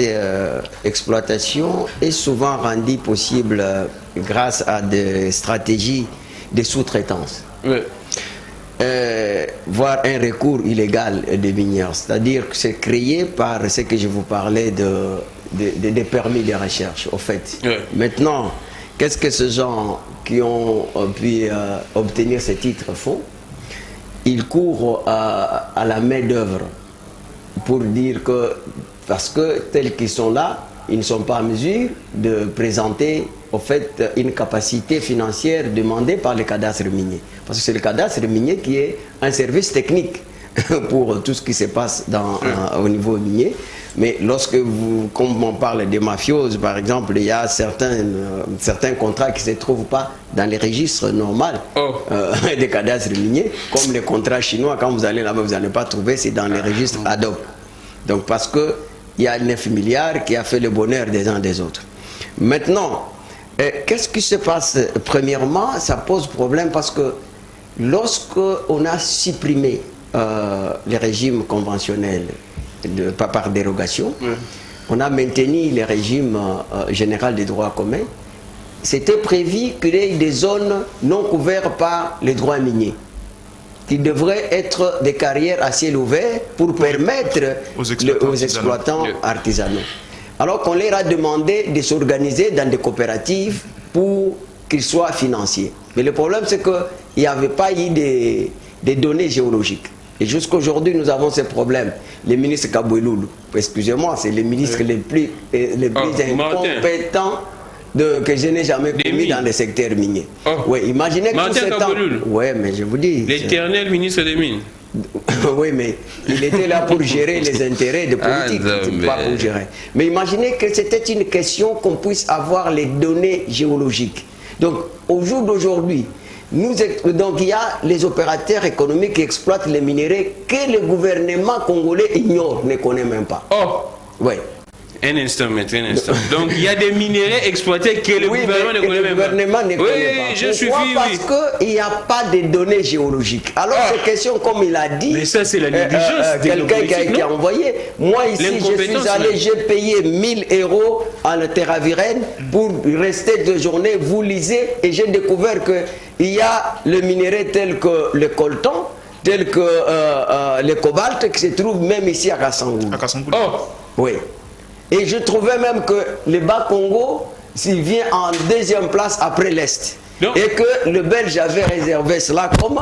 exploitation est souvent rendue possible grâce à des stratégies de sous-traitance. Voire un recours illégal des mineurs. C'est-à-dire que c'est créé par ce que je vous parlais des permis de recherche, au fait. Maintenant, qu'est-ce que ces gens qui ont pu obtenir ces titres font? Ils courent à la main-d'œuvre pour dire que, parce que tels qu'ils sont là, ils ne sont pas en mesure de présenter au fait une capacité financière demandée par le cadastre minier. Parce que c'est le cadastre minier qui est un service technique pour tout ce qui se passe au niveau minier. Mais lorsque comme on parle des mafioses, par exemple, il y a certains contrats qui ne se trouvent pas dans les registres normaux des cadastres miniers, comme les contrats chinois. Quand vous allez là-bas, vous n'allez pas trouver, c'est dans les registres ad hoc. Donc parce qu'il y a 9 milliards qui a fait le bonheur des uns des autres. Maintenant, qu'est-ce qui se passe? Premièrement, ça pose problème parce que lorsque on a supprimé les régimes conventionnels par dérogation, on a maintenu les régimes général des droits communs. C'était prévu qu'il y ait des zones non couvertes par les droits miniers, qui devraient être des carrières à ciel ouvert pour permettre aux exploitants artisanaux. Alors qu'on leur a demandé de s'organiser dans des coopératives pour qu'ils soient financiers. Mais le problème, c'est qu'il n'y avait pas eu des données géologiques. Et jusqu'à aujourd'hui, nous avons ces problèmes. Les ministres Kaboueloulou, excusez-moi, c'est les ministres les plus incompétents que je n'ai jamais commis dans le secteur minier. Oui, imaginez que tout ce temps... Oui, mais je vous dis... L'éternel ministre des Mines. Oui, mais il était là pour gérer les intérêts de politique, pas pour gérer. Mais imaginez que c'était une question qu'on puisse avoir les données géologiques. Donc, au jour d'aujourd'hui, donc il y a les opérateurs économiques qui exploitent les minéraux que le gouvernement congolais ignore, ne connaît même pas. Oh, oui. Un instant, maître, un instant. Donc il y a des minéraux exploités que le gouvernement ne connaît même pas. Oui, je suis parce qu'il n'y a pas de données géologiques. Alors ces questions, comme il a dit, mais ça c'est la négligence. Quelqu'un qui a été envoyé. Moi ici, je suis allé, j'ai payé 1000 € à la Terravirène pour rester 2 journées. Vous lisez et j'ai découvert qu'il y a le minerai tel que le coltan, tel que le cobalt qui se trouve même ici à Kassangou. Oh, oui. Et je trouvais même que le Bas-Congo, s'il vient en 2e place après l'Est. Et que le Belge avait réservé cela comme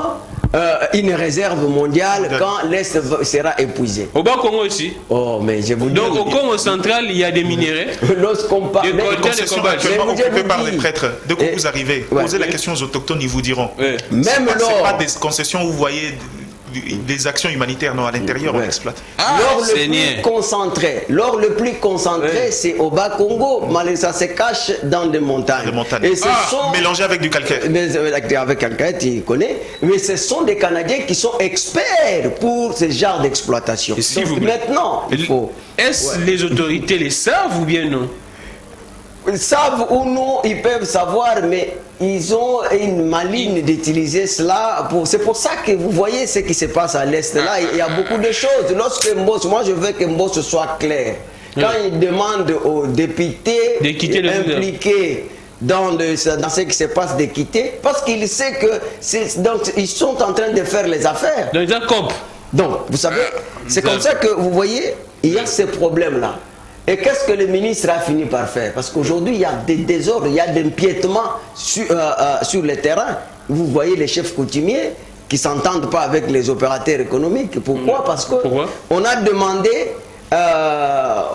une réserve mondiale quand l'Est sera épuisé. Au Bas-Congo aussi. Oh, mais je vous dis... Donc au Congo central, il y a des minéraux. Lorsqu'on parle... Des concessions actuellement occupées par les prêtres. Dès que vous arrivez, posez la question aux autochtones, ils vous diront. Même ce n'est pas des concessions où vous voyez... des actions humanitaires, non, à l'intérieur, on exploite. L'or le plus concentré, c'est au Bas-Congo, mais ça se cache dans des montagnes. Et ce sont mélangé avec du calcaire. Avec calcaire, tu connais. Mais ce sont des Canadiens qui sont experts pour ce genre d'exploitation. Maintenant, il faut... Est-ce les autorités les savent ou bien non? Ils savent ou non, ils peuvent savoir, mais ils ont une maligne d'utiliser cela. C'est pour ça que vous voyez ce qui se passe à l'Est. Là, il y a beaucoup de choses. Lorsque Mbos, moi je veux que Mbos soit clair. Quand il demande aux députés impliqués dans ce qui se passe de quitter, parce qu'il sait que donc, ils sont en train de faire les affaires. Donc, vous savez, c'est comme ça que vous voyez, il y a ces problèmes-là. Et qu'est-ce que le ministre a fini par faire? Parce qu'aujourd'hui, il y a des désordres, il y a des empiètements sur le terrain. Vous voyez les chefs coutumiers qui ne s'entendent pas avec les opérateurs économiques. Pourquoi? Parce qu'on a demandé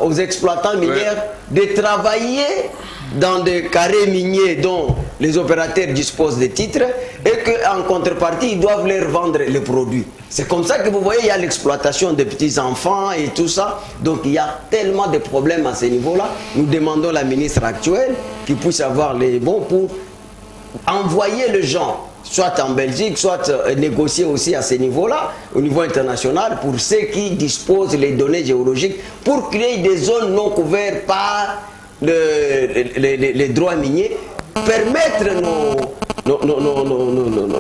aux exploitants miniers de travailler dans des carrés miniers dont les opérateurs disposent de titres et qu'en contrepartie, ils doivent leur vendre les produits. C'est comme ça que vous voyez, il y a l'exploitation des petits-enfants et tout ça. Donc il y a tellement de problèmes à ce niveau-là. Nous demandons à la ministre actuelle qui puisse avoir les bons pour envoyer les gens, soit en Belgique, soit négocier aussi à ce niveau-là, au niveau international, pour ceux qui disposent des données géologiques, pour créer des zones non couvertes par les droits miniers, permettre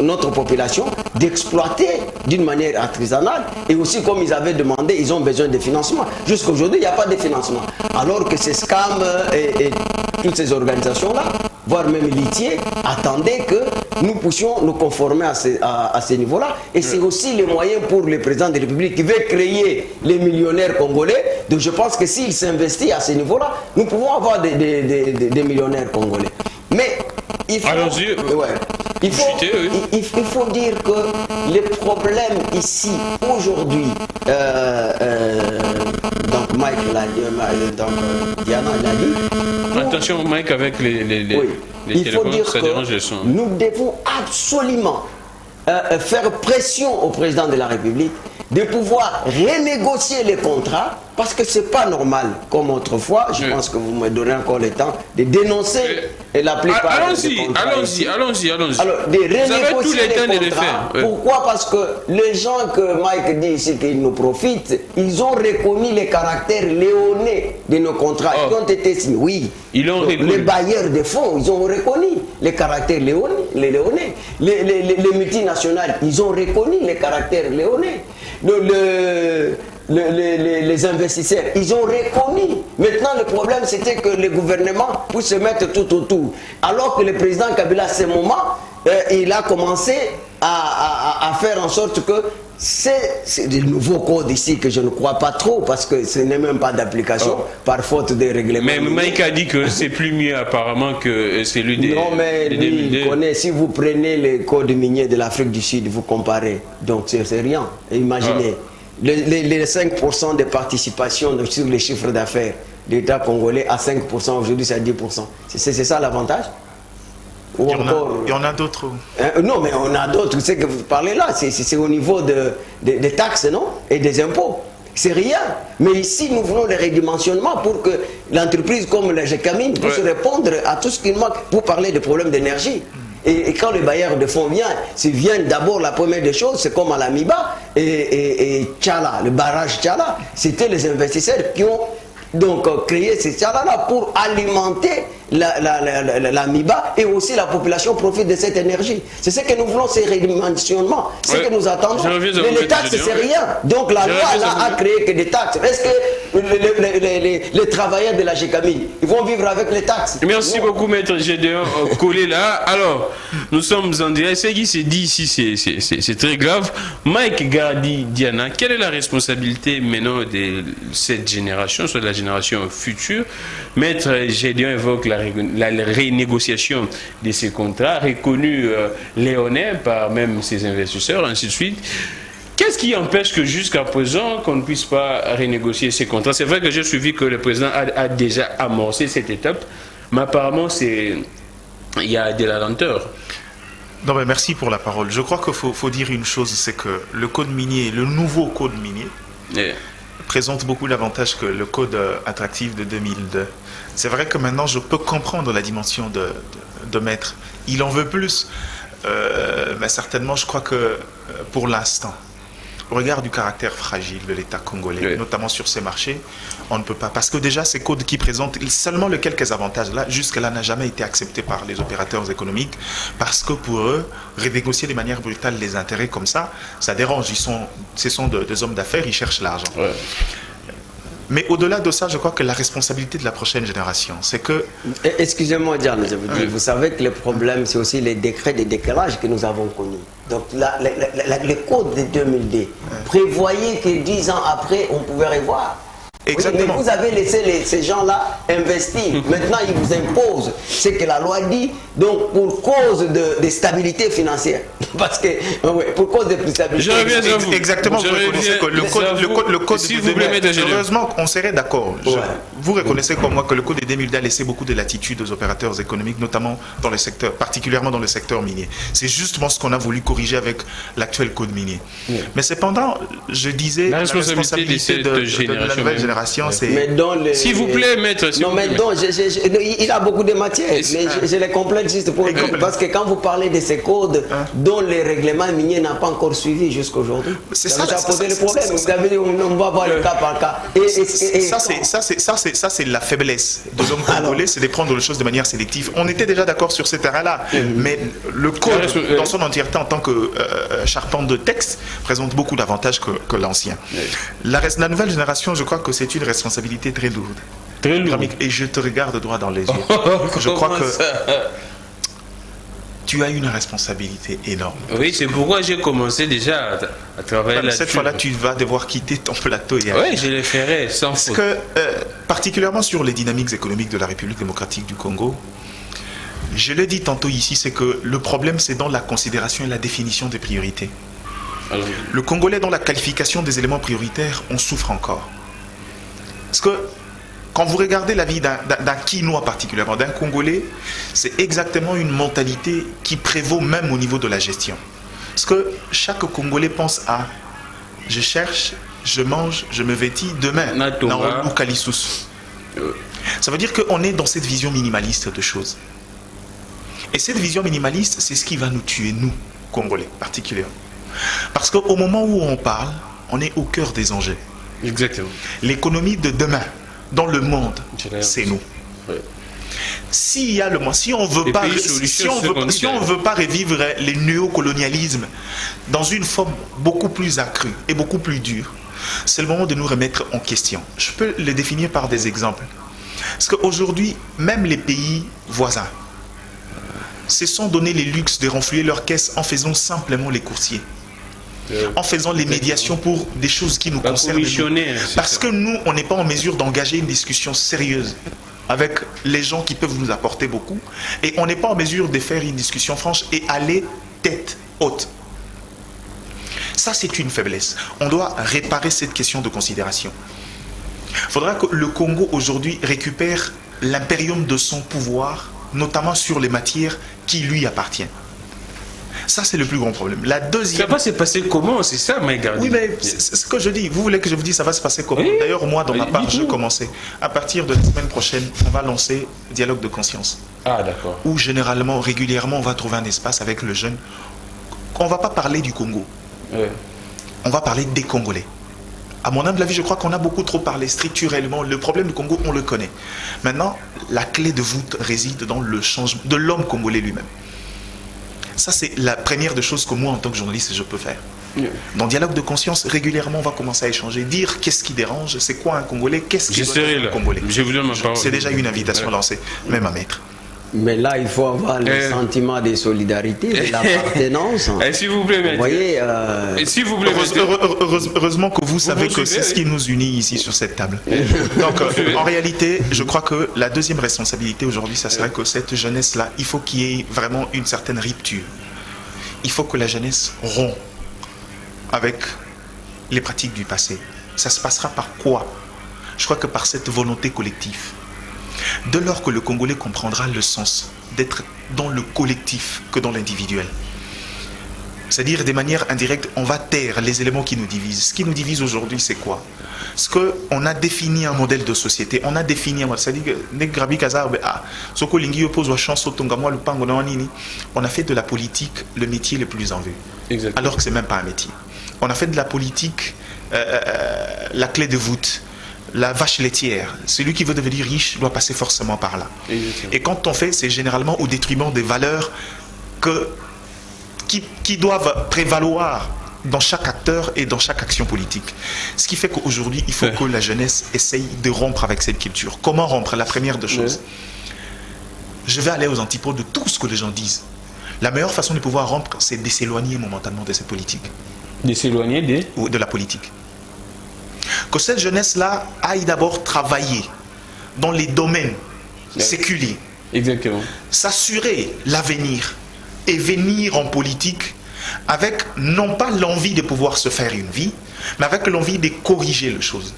notre population d'exploiter d'une manière artisanale. Et aussi, comme ils avaient demandé, ils ont besoin de financement. Jusqu'à aujourd'hui, il n'y a pas de financement. Alors que ces scams et toutes ces organisations-là, voire même l'ITIE, attendaient que nous puissions nous conformer à ce niveau-là. Et c'est aussi le moyen pour le président de la République qui veut créer les millionnaires congolais. Donc je pense que s'il s'investit à ce niveau-là, nous pouvons avoir des millionnaires congolais. Mais il faut dire que les problèmes ici, aujourd'hui, donc Mike l'a dit, donc Diana l'a dit. Attention Mike avec les téléphones, ça dérange le son. Nous devons absolument faire pression au président de la République de pouvoir renégocier les contrats, parce que c'est pas normal comme autrefois. Je pense que vous me donnez encore le temps de dénoncer la plupart des contrats. Allons-y. Alors, de renégocier les contrats. Pourquoi? Parce que les gens que Mike dit ici qu'ils nous profitent, ils ont reconnu les caractères léonais de nos contrats. Ils ont été signés. Oui. Les bailleurs de fonds, ils ont reconnu les caractères léonais. Les multinationales, ils ont reconnu les caractères léonais. Les investisseurs, ils ont reconnu. Maintenant, le problème, c'était que le gouvernement puisse se mettre tout autour. Alors que le président Kabila, à ce moment, il a commencé à faire en sorte que c'est des nouveaux codes ici que je ne crois pas trop parce que ce n'est même pas d'application par faute des règlements. Mais Mike a dit que c'est plus mieux apparemment que celui des. Non, mais lui, il connaît. Si vous prenez les codes miniers de l'Afrique du Sud, vous comparez. Donc c'est rien. Imaginez, les 5% de participation sur les chiffres d'affaires de l'État congolais à 5%, aujourd'hui c'est à 10%. C'est ça l'avantage? Il y en a d'autres. Non, mais on a d'autres. Vous savez que vous parlez là, c'est au niveau des taxes, non? Et des impôts. C'est rien. Mais ici, nous voulons le redimensionnement pour que l'entreprise comme la GECAMINE puisse répondre à tout ce qui manque. Vous parlez des problèmes d'énergie. Et quand les bailleurs de fonds viennent d'abord, la première des choses, c'est comme à l'Amiba et Tchala, le barrage Tchala. C'était les investisseurs qui ont donc créé ces Tchala-là pour alimenter l'Amiba et aussi la population profite de cette énergie. C'est ce que nous voulons, ces redimensionnements. C'est ce que nous attendons. Mais les taxes, c'est rien. Donc la loi là, a créé que des taxes. Est-ce que les travailleurs de la GECAMINE, ils vont vivre avec les taxes? Merci beaucoup, Maître Gédéon Collé là. Alors, nous sommes en direct. Ce qui s'est dit ici, c'est très grave. Mike Gardi Diana, quelle est la responsabilité maintenant de cette génération, soit de la génération future? Maître Gédéon évoque la renégociation de ces contrats, reconnu léonin par même ses investisseurs, ainsi de suite. Qu'est-ce qui empêche que jusqu'à présent, qu'on ne puisse pas renégocier ces contrats? C'est vrai que j'ai suivi que le président a déjà amorcé cette étape, mais apparemment, il y a de la lenteur. Non, mais merci pour la parole. Je crois qu'il faut dire une chose, c'est que le code minier, le nouveau code minier, présente beaucoup d'avantages que le code attractif de 2002. C'est vrai que maintenant, je peux comprendre la dimension de Maître. Il en veut plus. Mais certainement, je crois que pour l'instant, au regard du caractère fragile de l'État congolais, notamment sur ces marchés, on ne peut pas. Parce que déjà, ces codes qui présentent seulement les quelques avantages, là, jusque-là, n'a jamais été accepté par les opérateurs économiques. Parce que pour eux, renégocier de manière brutale les intérêts comme ça dérange. Ce sont des hommes d'affaires, ils cherchent l'argent. Ouais. Mais au-delà de ça, je crois que la responsabilité de la prochaine génération, c'est que... Excusez-moi, Diane, je vous dis, vous savez que le problème, c'est aussi les décrets de décalage que nous avons connus. Donc, le code de 2002 prévoyait que 10 ans après, on pouvait revoir. Exactement. Oui, mais vous avez laissé ces gens-là investir. Maintenant, ils vous imposent ce que la loi dit, donc pour cause de stabilité financière. Parce que, pour cause de stabilité financière. Je reviens à vous. Exactement, vous reconnaissez que le code si de vous plaît, heureusement, on serait d'accord. Vous reconnaissez comme moi que le code de 2002 a laissé beaucoup de latitude aux opérateurs économiques, notamment dans le secteur, particulièrement dans le secteur minier. C'est justement ce qu'on a voulu corriger avec l'actuel code minier. Mais cependant, je disais, la responsabilité de la nouvelle génération, c'est... S'il vous plaît, maître. Non, mais donc, il a beaucoup de matières, mais je les complète juste pour dire, parce que quand vous parlez de ces codes dont les règlements miniers n'ont pas encore suivi jusqu'aujourd'hui, ça a posé le problème. Vous avez dit, on va voir le cas par cas. Ça, c'est la faiblesse de l'homme congolais, c'est de prendre les choses de manière sélective. On était déjà d'accord sur ce terrain-là, mais le code, dans son entièreté, en tant que charpente de texte, présente beaucoup d'avantages que l'ancien. La nouvelle génération, je crois que c'est une responsabilité très lourde. Très lourde. Et je te regarde droit dans les yeux. Je crois que tu as une responsabilité énorme. Oui, c'est pourquoi j'ai commencé déjà à travailler là-dessus. Cette fois-là, tu vas devoir quitter ton plateau. Oui, je le ferai sans faute. Parce que, particulièrement sur les dynamiques économiques de la République démocratique du Congo, je l'ai dit tantôt ici, c'est que le problème, c'est dans la considération et la définition des priorités. Alors, le Congolais, dans la qualification des éléments prioritaires, on souffre encore. Parce que quand vous regardez la vie d'un Quinois particulièrement, d'un Congolais, c'est exactement une mentalité qui prévaut même au niveau de la gestion. Parce que chaque Congolais pense à « je cherche, je mange, je me vêtis, demain, dans le Kalissus ». Ça veut dire qu'on est dans cette vision minimaliste de choses. Et cette vision minimaliste, c'est ce qui va nous tuer, nous, Congolais, particulièrement. Parce qu'au moment où on parle, on est au cœur des enjeux. Exactement. L'économie de demain dans le monde, c'est nous. Ouais. Si on veut pas, si on veut pas revivre les néocolonialismes dans une forme beaucoup plus accrue et beaucoup plus dure, c'est le moment de nous remettre en question. Je peux le définir par des exemples. Parce qu'aujourd'hui, même les pays voisins se sont donné les luxes de renflouer leurs caisses en faisant simplement les coursiers. en faisant les médiations pour des choses qui nous concernent. Parce que nous, on n'est pas en mesure d'engager une discussion sérieuse avec les gens qui peuvent nous apporter beaucoup, et on n'est pas en mesure de faire une discussion franche et aller tête haute. Ça, c'est une faiblesse. On doit réparer cette question de considération. Il faudra que le Congo aujourd'hui récupère l'impérium de son pouvoir, notamment sur les matières qui lui appartiennent. Ça, c'est le plus grand problème. La deuxième... Ça va se passer comment? C'est ça, Maïga? Oui, mais c'est ce que je dis. Vous voulez que je vous dise ça va se passer comment? Oui. D'ailleurs, moi, dans ma part, je commençais. À partir de la semaine prochaine, on va lancer Dialogue de conscience. Ah, d'accord. Où généralement, régulièrement, on va trouver un espace avec le jeune. On ne va pas parler du Congo. Oui. On va parler des Congolais. À mon humble avis, je crois qu'on a beaucoup trop parlé structurellement. Le problème du Congo, on le connaît. Maintenant, la clé de voûte réside dans le changement de l'homme congolais lui-même. Ça, c'est la première des choses que moi, en tant que journaliste, je peux faire. Dans Dialogue de conscience, régulièrement, on va commencer à échanger, dire qu'est-ce qui dérange, c'est quoi un Congolais, qu'est-ce qui est un Congolais. Je vous donne ma parole. C'est déjà une invitation lancée, même à mettre. Mais là, il faut avoir le sentiment de solidarité, de l'appartenance. S'il vous plaît, maître. Vous voyez, s'il vous plaît, heureusement que vous savez que c'est ce qui nous unit ici sur cette table. Donc, en réalité, je crois que la deuxième responsabilité aujourd'hui, ça serait que cette jeunesse-là, il faut qu'il y ait vraiment une certaine rupture. Il faut que la jeunesse rompe avec les pratiques du passé. Ça se passera par quoi? Je crois que par cette volonté collective. Dès lors que le Congolais comprendra le sens d'être dans le collectif que dans l'individuel. C'est-à-dire, de manière indirecte, on va taire les éléments qui nous divisent. Ce qui nous divise aujourd'hui, c'est quoi? Ce qu'on a défini un modèle de société, on a défini un modèle. C'est-à-dire on a fait de la politique le métier le plus en vue. Exactement. Alors que ce n'est même pas un métier. On a fait de la politique la clé de voûte. La vache laitière, celui qui veut devenir riche doit passer forcément par là. Exactement. Et quand on fait, c'est généralement au détriment des valeurs qui doivent prévaloir dans chaque acteur et dans chaque action politique. Ce qui fait qu'aujourd'hui, il faut que la jeunesse essaye de rompre avec cette culture. Comment rompre? La première des choses. Je vais aller aux antipodes de tout ce que les gens disent. La meilleure façon de pouvoir rompre, c'est de s'éloigner momentanément de cette politique. De s'éloigner de la politique. Que cette jeunesse-là aille d'abord travailler dans les domaines séculiers. Exactement. S'assurer l'avenir et venir en politique avec non pas l'envie de pouvoir se faire une vie, mais avec l'envie de corriger les choses.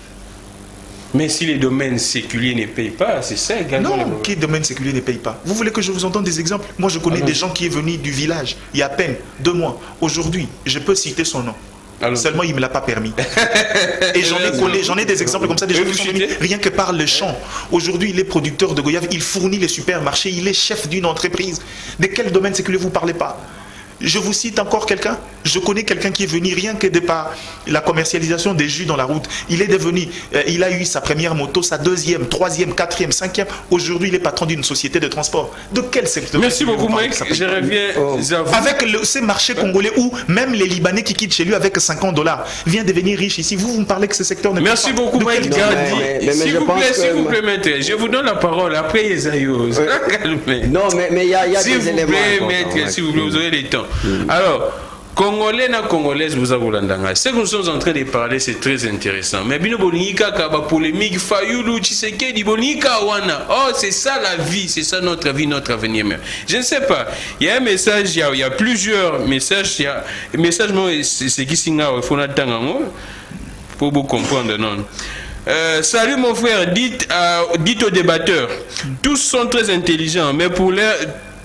Mais si les domaines séculiers ne payent pas, c'est ça également. Non, quels domaines séculiers ne payent pas? Vous voulez que je vous entende des exemples? Moi, je connais des gens qui sont venus du village il y a à peine 2 mois. Aujourd'hui, je peux citer son nom. Alors, seulement, il ne me l'a pas permis. Et j'en ai des exemples comme ça, des gens qui sont venus rien que par le champ. Aujourd'hui, il est producteur de goyave, il fournit les supermarchés, il est chef d'une entreprise. De quel domaine séculier vous ne parlez pas? Je vous cite encore quelqu'un. Je connais quelqu'un qui est venu rien que de par la commercialisation des jus dans la route. Il est devenu, il a eu sa première moto, sa deuxième, troisième, quatrième, cinquième. Aujourd'hui, il est patron d'une société de transport. De quel secteur? Merci beaucoup, Mike. Je reviens. Avec ces marchés congolais où même les Libanais qui quittent chez lui avec $50 viennent devenir riches ici. Vous me parlez que ce secteur ne peut pas. Merci beaucoup, Mike Gandhi. S'il vous plaît, maître, je vous donne la parole. Après, Esaïo. Non, mais il y a des éléments. S'il vous plaît, maître, s'il vous plaît, vous avez le temps. Alors, Congolais na Congolaise, vous avez ce que nous sommes en train de parler, c'est très intéressant. Mais bino bonika kaba polémique, Fayulu, Tshisekedi, bonika wana. Oh, c'est ça la vie, c'est ça notre vie, notre avenir même. Je ne sais pas. Il y a un message, il y a plusieurs messages. Il y a un message, c'est qui singa, il faut attendre pour vous comprendre, non. Salut mon frère, dites aux débatteurs, tous sont très intelligents, mais pour leur...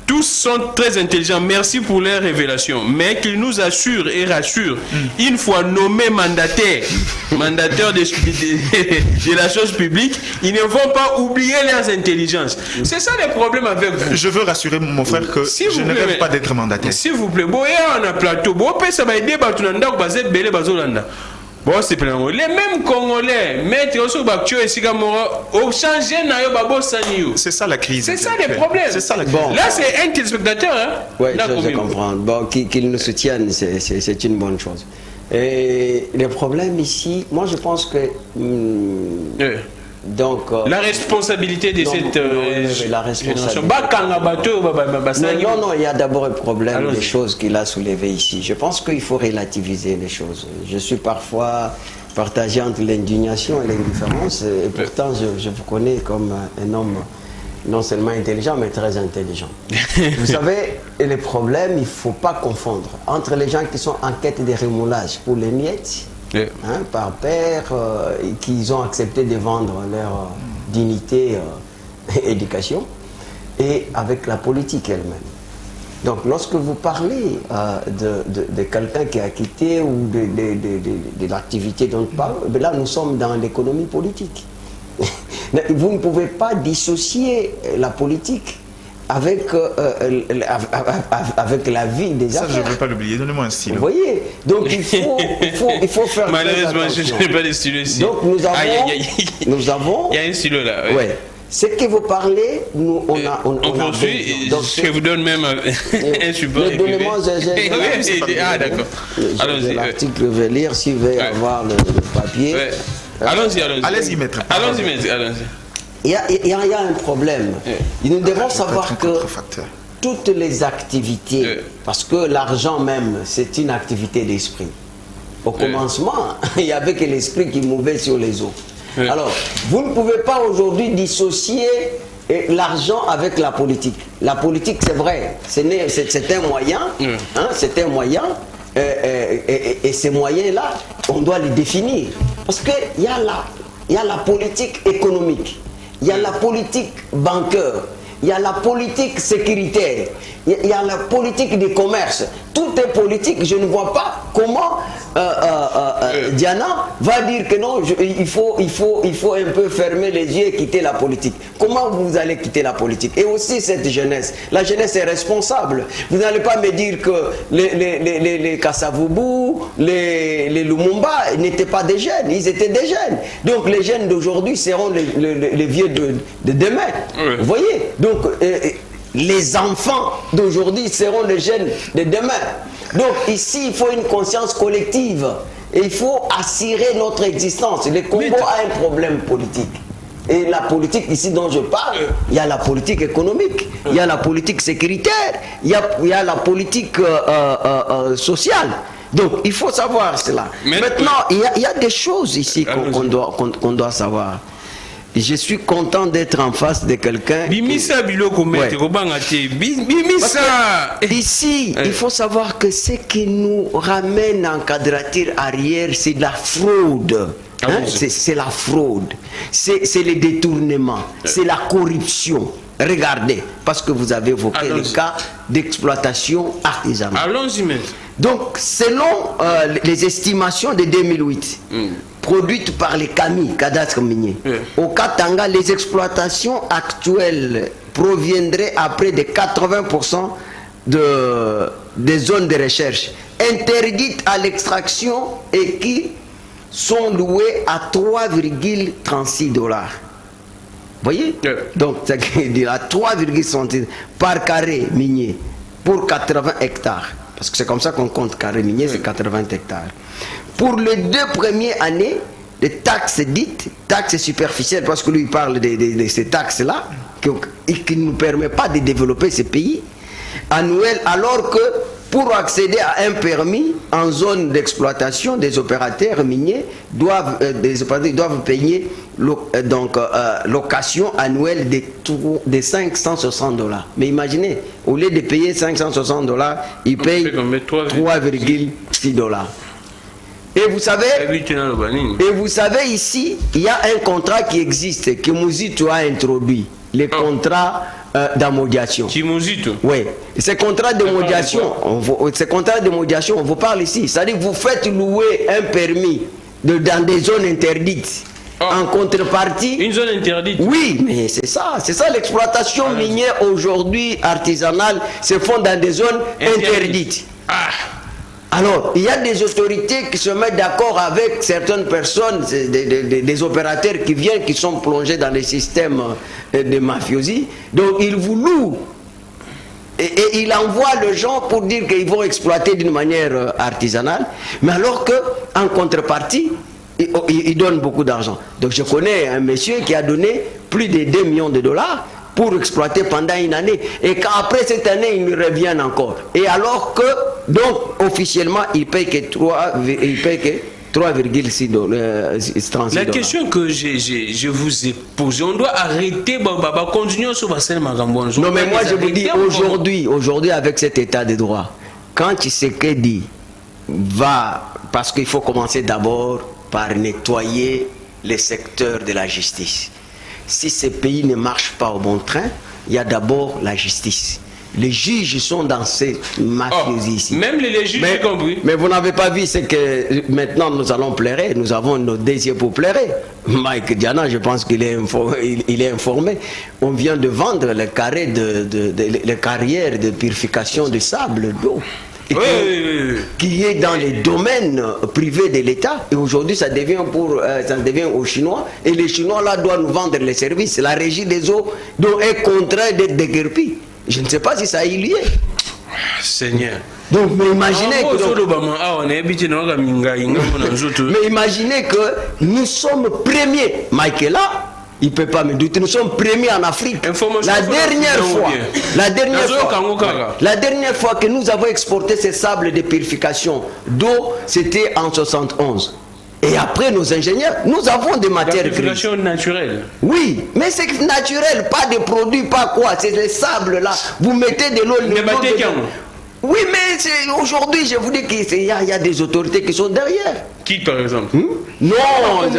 Tous sont très intelligents, merci pour leurs révélations, mais qu'ils nous assurent et rassurent, une fois nommés mandataires de la chose publique, ils ne vont pas oublier leurs intelligences. C'est ça le problème avec vous. Je veux rassurer mon frère que je ne rêve pas d'être mandataire. S'il vous plaît, on a plateau, ça va aider bon, c'est plein. Les mêmes Congolais, maître aussi Bakcho et Sigamora, ont changé na yo babo sanyo. C'est ça la crise. C'est ça les problèmes. C'est ça la crise. Bon, là, c'est un téléspectateur. Hein? Oui, je comprends. Bon, qu'ils nous soutiennent, c'est une bonne chose. Et le problème ici, moi je pense que Donc, la responsabilité de cette la responsabilité. Non, il y a d'abord un problème des choses qu'il a soulevées ici. Je pense qu'il faut relativiser les choses. Je suis parfois partagé entre l'indignation et l'indifférence, et pourtant je vous connais comme un homme non seulement intelligent, mais très intelligent. Vous savez, les problèmes, il ne faut pas confondre entre les gens qui sont en quête de remoulage pour les miettes, par père, qu'ils ont accepté de vendre leur dignité et éducation, et avec la politique elle-même. Donc lorsque vous parlez de quelqu'un qui a quitté ou de l'activité dont on parle, là nous sommes dans l'économie politique. Vous ne pouvez pas dissocier la politique avec la vie des affaires. Ça, je ne vais pas l'oublier. Donnez-moi un stylo. Vous voyez? Donc il faut faire malheureusement, je n'ai pas de stylo ici. Donc nous avons... Il y a un stylo là. Oui. Ce que vous parlez, nous, on a reçu, je vous donne même un support. Donnez-moi ah, d'accord. Allons-y. L'article, je vais lire s'il veut avoir le papier. Ouais. Allons-y. Allez-y, maître. Il y a un problème. Nous devons savoir que toutes les activités, parce que l'argent même, c'est une activité d'esprit. Au commencement, il n'y avait que l'esprit qui mouvait sur les eaux. Alors, vous ne pouvez pas aujourd'hui dissocier l'argent avec la politique. La politique, c'est vrai, c'est un moyen, c'est un moyen, et ces moyens-là, on doit les définir. Parce qu'il y a la politique économique, il y a la politique bancaire, il y a la politique sécuritaire, il y a la politique du commerce. Tout est politique. Je ne vois pas comment Diana va dire que non, il faut un peu fermer les yeux et quitter la politique. Comment vous allez quitter la politique? Et aussi cette jeunesse. La jeunesse est responsable. Vous n'allez pas me dire que les Kasavubu, les Lumumba n'étaient pas des jeunes. Ils étaient des jeunes. Donc les jeunes d'aujourd'hui seront les vieux de demain. Vous voyez? Donc les enfants d'aujourd'hui seront les jeunes de demain. Donc ici, il faut une conscience collective. Et il faut assurer notre existence. Le Congo a un problème politique. Et la politique ici dont je parle, il y a la politique économique, il y a la politique sécuritaire, il y a la politique sociale. Donc il faut savoir cela. Maintenant, il y a des choses ici qu'on doit savoir. Je suis content d'être en face de quelqu'un. Ici, il faut savoir que ce qui nous ramène en quadrature arrière, c'est la fraude. C'est la fraude, c'est le détournement, c'est la corruption. Regardez, parce que vous avez évoqué le cas d'exploitation artisanale. Allons-y, maître. Donc, selon les estimations de 2008, produites par les CAMI, cadastre minier, au Katanga, les exploitations actuelles proviendraient à près de 80% des zones de recherche interdites à l'extraction et qui sont louées à 3,36 $. Vous voyez? Donc, ça veut dire à 3,36 par carré minier pour 80 hectares. Parce que c'est comme ça qu'on compte carré minier, c'est 80 hectares. Pour les 2 premières années, les taxes dites, taxes superficielles, parce que lui il parle de ces taxes-là, qui ne nous permettent pas de développer ces pays, annuels, alors que pour accéder à un permis en zone d'exploitation, des opérateurs miniers doivent payer location annuelle de 560 $. Mais imaginez, au lieu de payer 560 $, ils payent 3,6 $. Et vous savez ici, il y a un contrat qui existe, que Mouzito a introduit, les contrats d'amodiation. Oui. Ces contrats d'amodiation, on vous parle ici. C'est-à-dire que vous faites louer un permis dans des zones interdites. En contrepartie. Une zone interdite. Oui, mais c'est ça l'exploitation minière aujourd'hui artisanale se font dans des zones interdites. Alors, il y a des autorités qui se mettent d'accord avec certaines personnes, des opérateurs qui viennent, qui sont plongés dans les systèmes de mafiosi. Donc, ils vous louent. Et ils envoient les gens pour dire qu'ils vont exploiter d'une manière artisanale. Mais alors qu'en contrepartie, il donne beaucoup d'argent. Donc je connais un monsieur qui a donné plus de 2 millions de dollars pour exploiter pendant une année. Et qu'après cette année, ils nous reviennent encore. Et alors que, donc, officiellement, il paye que 3,6 $. La question que je vous ai posée, on doit arrêter, continuer sur la scène. Non, mais moi je vous dis, aujourd'hui, avec cet état de droit, quand Tshisekedi dit, parce qu'il faut commencer d'abord par nettoyer les secteurs de la justice. Si ce pays ne marche pas au bon train, il y a d'abord la justice. Les juges sont dans ces mafiosi ici. Même les juges, j'ai compris. Mais vous n'avez pas vu, c'est que maintenant nous allons pleurer, nous avons nos désirs pour pleurer. Mike Diana, je pense qu'il est informé. On vient de vendre les carrières de purification de sable d'eau. Qui est dans les domaines privés de l'État, et aujourd'hui ça devient aux Chinois, et les Chinois là doivent nous vendre les services. La régie des eaux donc est contrainte d'être déguerpie. Je ne sais pas si ça a eu lieu. Seigneur. Donc, mais imaginez que nous sommes premiers. Mike est là. Il ne peut pas me douter, nous sommes premiers en Afrique. La dernière fois que nous avons exporté ces sables de purification d'eau, c'était en 71. Et après nos ingénieurs, nous avons des matières grises. Purification naturelle. Oui, mais c'est naturel, pas des produits, pas quoi. C'est les sables là. Vous mettez de l'eau. Oui, mais aujourd'hui, je vous dis qu'il y a des autorités qui sont derrière. Qui, par exemple? Non, il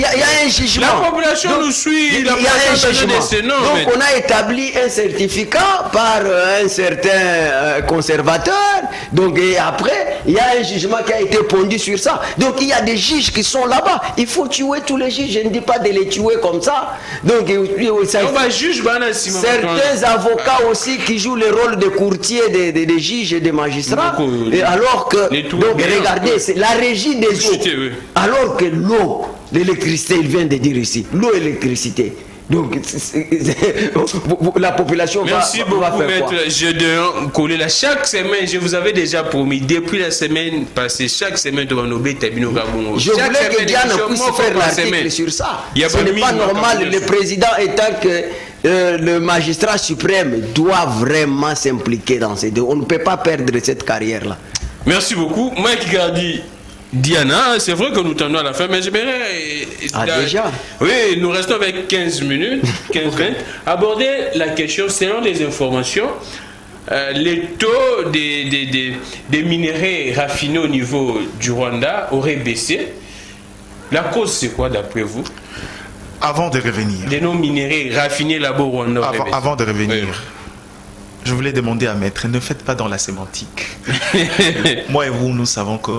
y a un jugement. La population nous suit. Il y a un jugement. Donc, on a établi un certificat par un certain conservateur. Donc, et après, il y a un jugement qui a été pondu sur ça. Donc, il y a des juges qui sont là-bas. Il faut tuer tous les juges. Je ne dis pas de les tuer comme ça. Donc, certains avocats aussi qui jouent le rôle de courtier des juges et des magistrats. Et alors que, donc, regardez, c'est la régie des eaux. Alors que l'eau, l'électricité, il vient de dire ici, l'eau et l'électricité. Donc, la population va faire quoi? Merci beaucoup, maître. Je dois coller là. Chaque semaine, je vous avais déjà promis, depuis la semaine passée, chaque semaine, je voulais que Diane puisse faire l'article sur ça. Ce n'est pas normal. Le président étant que le magistrat suprême doit vraiment s'impliquer dans ces deux. On ne peut pas perdre cette carrière-là. Merci beaucoup. Mike Gardi, Diana, c'est vrai que nous tendons à la fin, mais j'aimerais... déjà? Oui, nous restons avec 15 minutes, 15-20. Aborder la question, selon les informations, les taux des minéraux raffinés au niveau du Rwanda auraient baissé. La cause, c'est quoi d'après vous? Avant de revenir. Les non-minéraux raffinés là-bas au Rwanda. Avant de revenir. Oui. Je voulais demander à Maître, ne faites pas dans la sémantique. Moi et vous, nous savons que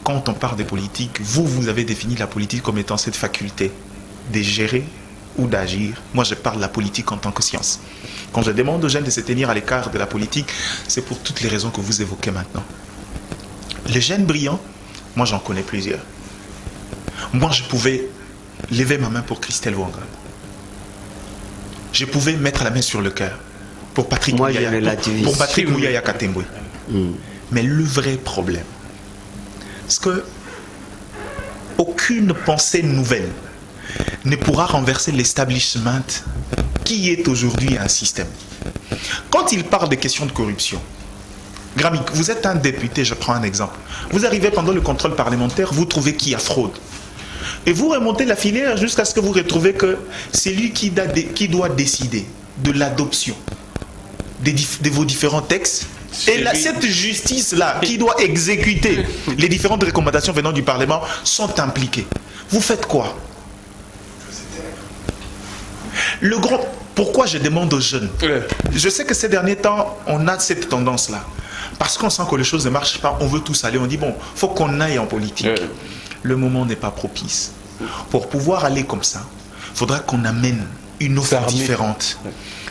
quand on parle de politique, vous avez défini la politique comme étant cette faculté de gérer ou d'agir. Moi, je parle de la politique en tant que science. Quand je demande aux jeunes de se tenir à l'écart de la politique, c'est pour toutes les raisons que vous évoquez maintenant. Les jeunes brillants, moi j'en connais plusieurs. Moi, je pouvais lever ma main pour Christelle Wanga. Je pouvais mettre la main sur le cœur pour Patrick Mouyaya Katembwe. Mais le vrai problème, c'est que aucune pensée nouvelle ne pourra renverser l'establishment qui est aujourd'hui un système. Quand il parle de questions de corruption, Gramik, vous êtes un député, je prends un exemple. Vous arrivez pendant le contrôle parlementaire, vous trouvez qu'il y a fraude. Et vous remontez la filière jusqu'à ce que vous retrouvez que c'est lui qui doit décider de l'adoption de vos différents textes. Et cette justice-là, qui doit exécuter les différentes recommandations venant du Parlement, sont impliquées. Vous faites quoi? Pourquoi je demande aux jeunes? Je sais que ces derniers temps, on a cette tendance-là. Parce qu'on sent que les choses ne marchent pas, on veut tous aller. On dit, bon, il faut qu'on aille en politique. Le moment n'est pas propice. Pour pouvoir aller comme ça, il faudra qu'on amène une offre différente.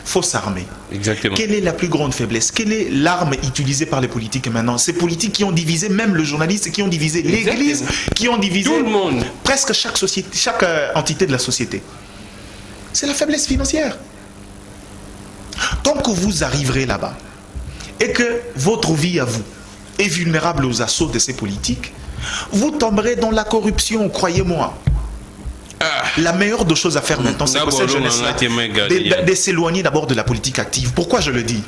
Il faut s'armer. Exactement. Quelle est la plus grande faiblesse? Quelle est l'arme utilisée par les politiques maintenant? Ces politiques qui ont divisé même le journaliste, qui ont divisé l'Église, qui ont divisé tout le monde. Presque chaque société, chaque entité de la société. C'est la faiblesse financière. Tant que vous arriverez là-bas et que votre vie à vous est vulnérable aux assauts de ces politiques, vous tomberez dans la corruption, croyez-moi. La meilleure des choses à faire maintenant, c'est que cette jeunesse-là, de s'éloigner d'abord de la politique active. Pourquoi je le dis?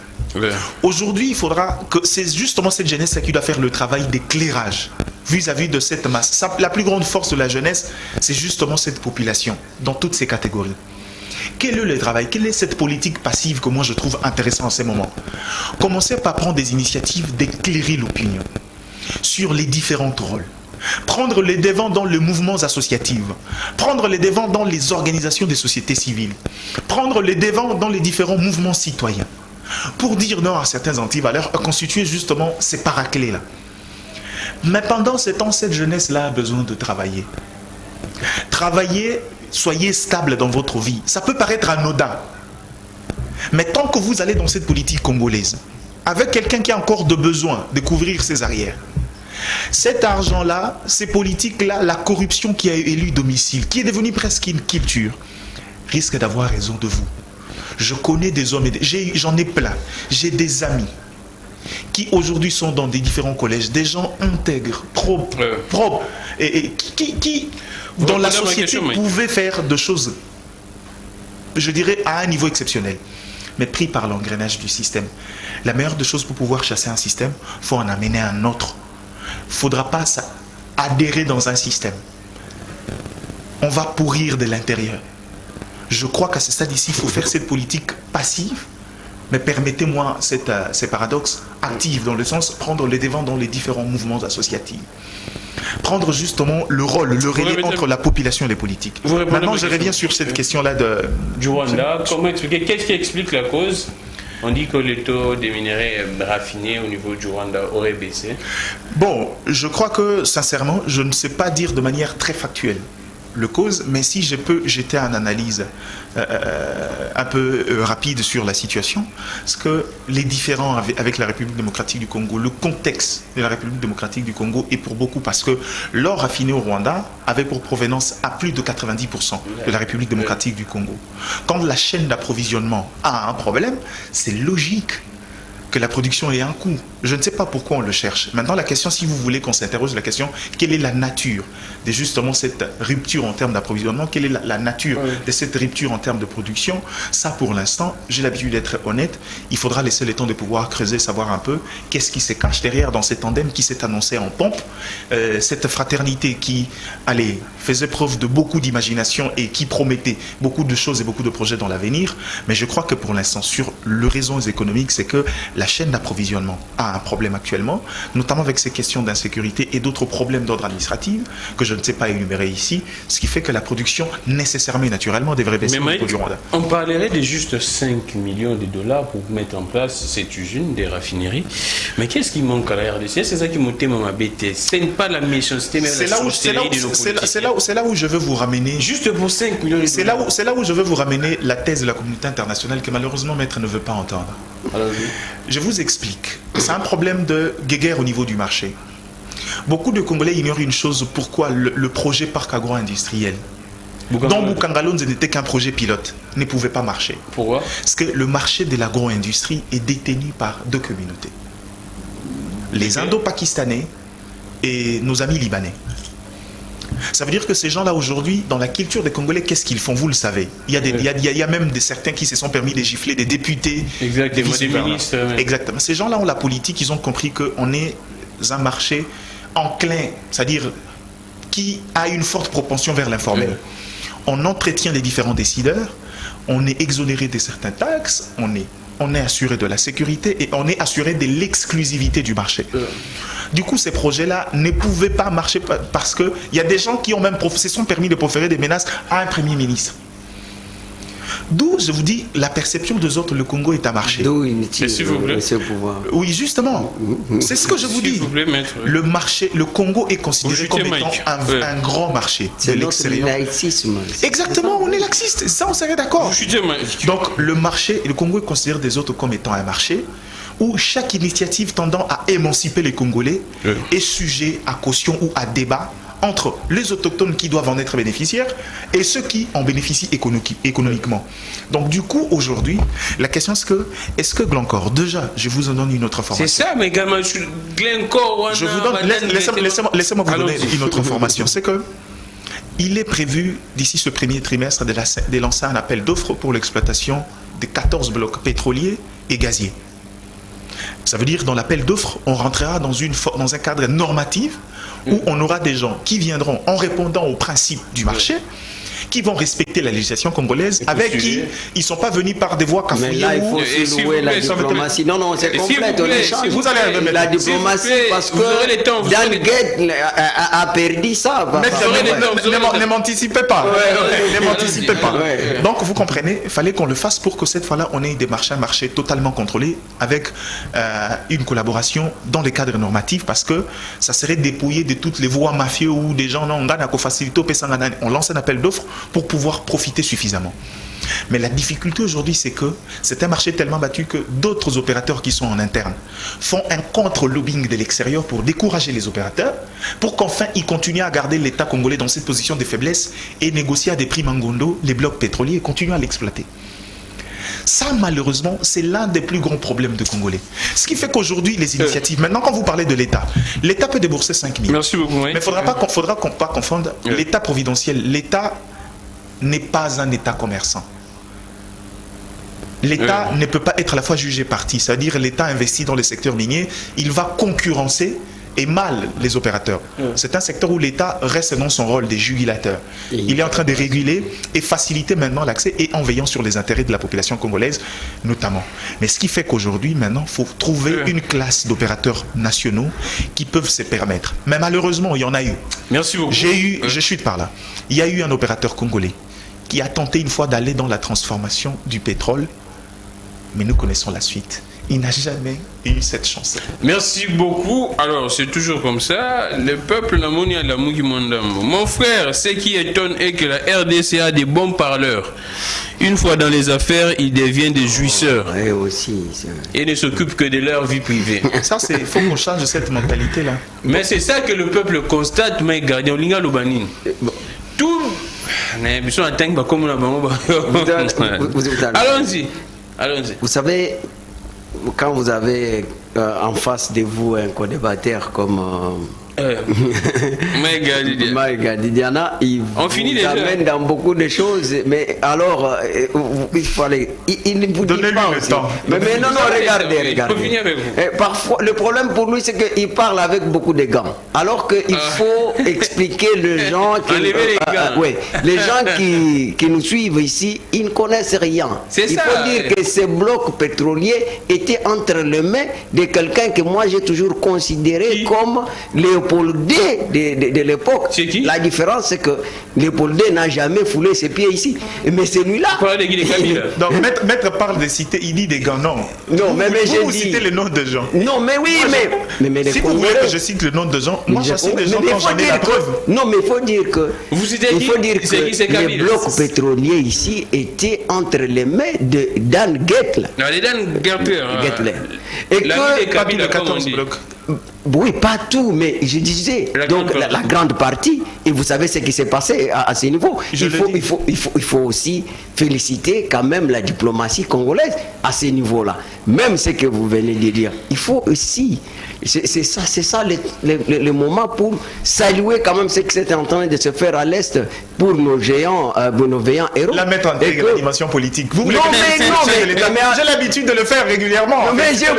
Aujourd'hui, il faudra que c'est justement cette jeunesse qui doit faire le travail d'éclairage vis-à-vis de cette masse. La plus grande force de la jeunesse, c'est justement cette population, dans toutes ces catégories. Quel est le travail? Quelle est cette politique passive que moi je trouve intéressante en ces moments? Commencer par prendre des initiatives d'éclairer l'opinion sur les différents rôles. Prendre les devants dans les mouvements associatifs, prendre les devants dans les organisations des sociétés civiles, prendre les devants dans les différents mouvements citoyens, pour dire non à certains antivaleurs, constituer justement ces paraclés-là. Mais pendant ce temps, cette jeunesse-là a besoin de travailler. Travailler, soyez stable dans votre vie. Ça peut paraître anodin. Mais tant que vous allez dans cette politique congolaise, avec quelqu'un qui a encore de besoin de couvrir ses arrières, cet argent-là, ces politiques-là, la corruption qui a élu domicile, qui est devenue presque une culture, risque d'avoir raison de vous. Je connais des hommes, j'en ai plein. J'ai des amis qui aujourd'hui sont dans des différents collèges, des gens intègres, propres, et qui dans la société pouvaient faire des choses, je dirais, à un niveau exceptionnel, mais pris par l'engrenage du système. La meilleure des choses pour pouvoir chasser un système, il faut en amener un autre. Il ne faudra pas adhérer dans un système. On va pourrir de l'intérieur. Je crois qu'à ce stade ici, il faut faire cette politique passive, mais permettez-moi ces paradoxes actifs, dans le sens prendre les devants dans les différents mouvements associatifs. Prendre justement le rôle, le relais entre la population et les politiques. Maintenant, je reviens sur cette question-là du Rwanda. Comment expliquer? Qu'est-ce qui explique la cause? On dit que le taux des minerais raffinés au niveau du Rwanda aurait baissé. Bon, je crois que, sincèrement, je ne sais pas dire de manière très factuelle le cause, mais si je peux jeter une analyse un peu rapide sur la situation, parce que les différends avec la République démocratique du Congo, le contexte de la République démocratique du Congo est pour beaucoup, parce que l'or raffiné au Rwanda avait pour provenance à plus de 90% de la République démocratique du Congo. Quand la chaîne d'approvisionnement a un problème, c'est logique que la production ait un coût. Je ne sais pas pourquoi on le cherche. Maintenant, la question, si vous voulez qu'on s'interroge, la question, quelle est la nature de justement cette rupture en termes d'approvisionnement? Quelle est la nature de cette rupture en termes de production? Ça, pour l'instant, j'ai l'habitude d'être honnête. Il faudra laisser le temps de pouvoir creuser, savoir un peu qu'est-ce qui se cache derrière dans cet tandem qui s'est annoncé en pompe. Cette fraternité qui, allez, faisait preuve de beaucoup d'imagination et qui promettait beaucoup de choses et beaucoup de projets dans l'avenir. Mais je crois que pour l'instant, sur les raisons économiques, c'est que la chaîne d'approvisionnement a un problème actuellement, notamment avec ces questions d'insécurité et d'autres problèmes d'ordre administratif que je ne sais pas énumérer ici, ce qui fait que la production nécessairement et naturellement devrait baisser au niveau du Rwanda. On parlerait de juste 5 millions de dollars pour mettre en place cette usine des raffineries, mais qu'est-ce qui manque à la RDC? C'est ça qui monte ma bêtise. Ce n'est pas la méchanceté, mais la sorcellerie de nos politiques. C'est là où je veux vous ramener. Juste pour 5 millions de dollars. C'est là où je veux vous ramener la thèse de la communauté internationale que malheureusement Maître ne veut pas entendre. Je vous explique. C'est un problème de guéguerre au niveau du marché. Beaucoup de Congolais ignorent une chose, pourquoi le projet parc agro-industriel dont Bukangalonze n'était qu'un projet pilote, ne pouvait pas marcher. Pourquoi? Parce que le marché de l'agro-industrie est détenu par deux communautés. Les Indo-Pakistanais et nos amis libanais. Ça veut dire que ces gens-là aujourd'hui, dans la culture des Congolais, qu'est-ce qu'ils font? Vous le savez. Il y a même certains qui se sont permis de gifler, des députés, des ministres. Exactement. Ces gens-là ont la politique, ils ont compris qu'on est un marché enclin, c'est-à-dire qui a une forte propension vers l'informel. On entretient les différents décideurs, on est exonéré de certaines taxes, on est assuré de la sécurité et on est assuré de l'exclusivité du marché. Du coup, ces projets-là ne pouvaient pas marcher parce qu'il y a des gens qui ont même se sont permis de proférer des menaces à un premier ministre. D'où, je vous dis, la perception des autres, le Congo est un marché. D'où inutile ce pouvoir. Oui, justement. C'est ce que je vous dis. Le marché, le Congo est considéré comme étant un grand marché. C'est l'extérieur. Laïcisme. Exactement, on est laxiste. Ça, on serait d'accord. Donc, le marché, le Congo est considéré des autres comme étant un marché où chaque initiative tendant à émanciper les Congolais est sujet à caution ou à débat entre les autochtones qui doivent en être bénéficiaires et ceux qui en bénéficient économiquement. Donc du coup, aujourd'hui, la question c'est que, est-ce que Glencore, déjà, je vous en donne une autre information. C'est ça, mais également, Glencore... Je vous donne, laissez-moi vous donner une autre information. C'est que il est prévu, d'ici ce premier trimestre, de lancer un appel d'offres pour l'exploitation de 14 blocs pétroliers et gaziers. Ça veut dire, dans l'appel d'offres, on rentrera dans un cadre normatif où on aura des gens qui viendront en répondant aux principes du marché, qui vont respecter la législation congolaise, avec qui ils ne sont pas venus par des voies cafouillées. Mais là, il faut aussi louer la diplomatie. Non, non, c'est complète. Vous allez la diplomatie, parce que Dan Guet a perdu ça. Ne m'anticipez pas. Ne m'anticipez pas. Donc, vous comprenez, il fallait qu'on le fasse pour que cette fois-là, on ait des marchés, un marché totalement contrôlé, avec une collaboration dans les cadres normatifs, parce que ça serait dépouillé de toutes les voies mafieuses où des gens n'ont pas facilité. On lance un appel d'offres pour pouvoir profiter suffisamment. Mais la difficulté aujourd'hui, c'est que c'est un marché tellement battu que d'autres opérateurs qui sont en interne font un contre-lobbying de l'extérieur pour décourager les opérateurs, pour qu'enfin ils continuent à garder l'État congolais dans cette position de faiblesse et négocier à des prix mangondo les blocs pétroliers et continuer à l'exploiter. Ça, malheureusement, c'est l'un des plus grands problèmes de Congolais. Ce qui fait qu'aujourd'hui, les initiatives... Maintenant, quand vous parlez de l'État, l'État peut débourser 5 000. Merci beaucoup. Oui. Mais il ne faudra pas confondre l'État providentiel. L'État n'est pas un État commerçant. L'État ne peut pas être à la fois jugé parti. C'est-à-dire l'État investi dans le secteur minier, il va concurrencer et mal les opérateurs. C'est un secteur où l'État reste dans son rôle des jugulateurs. Il est en train de réguler et faciliter maintenant l'accès et en veillant sur les intérêts de la population congolaise notamment. Mais ce qui fait qu'aujourd'hui, maintenant, il faut trouver une classe d'opérateurs nationaux qui peuvent se permettre. Mais malheureusement, il y en a eu. Merci beaucoup. Je chute par là. Il y a eu un opérateur congolais qui a tenté une fois d'aller dans la transformation du pétrole, mais nous connaissons la suite. Il n'a jamais eu cette chance. Merci beaucoup. Alors, c'est toujours comme ça. Le peuple n'a moni à la Mugi Mondambo. Mon frère, ce qui étonne est que la RDC a des bons parleurs. Une fois dans les affaires, ils deviennent des jouisseurs. Et aussi. Et ne s'occupent que de leur vie privée. Ça, il faut qu'on change cette mentalité-là. Mais c'est ça que le peuple constate, mais gardien Olinga Lobanine. Tout. Allons-y. Allons-y. Vous savez, quand vous avez en face de vous un co-débatteur comme Maïga Didiana, il vous amène dans beaucoup de choses, mais alors il ne vous dit pas aussi. Mais non, regardez. Parfois, le problème pour lui, c'est qu'il parle avec beaucoup de gants, alors qu'il faut expliquer les gens les gens qui nous suivent ici, ils ne connaissent rien. Il faut dire que ces blocs pétroliers étaient entre les mains de quelqu'un que moi j'ai toujours considéré comme Léopold D de l'époque. La différence, c'est que Léopold D n'a jamais foulé ses pieds ici. Mais celui-là. Donc, maître parle de citer, il dit des gants. Non, mais vous citez le nom de gens. Non, mais oui, mais si vous voulez que je cite le nom de gens, moi je cite des gens quand j'en ai la preuve. Non, mais il faut dire que. Il faut dire que les blocs pétroliers ici étaient entre les mains de Dan Gettler. Non, les Dan Gettler. Et que. Pas tous les 14 blocs. Oui, pas tout, mais je disais, la grande partie, et vous savez ce qui s'est passé à ce niveau. Il faut aussi féliciter quand même la diplomatie congolaise à ce niveau-là. Même ce que vous venez de dire, il faut aussi, c'est ça le moment pour saluer quand même ce qui s'est en train de se faire à l'Est pour nos géants, nos veillants héros. La mettre en l'animation politique. Vous voulez j'ai l'habitude de le faire régulièrement. Non, mais je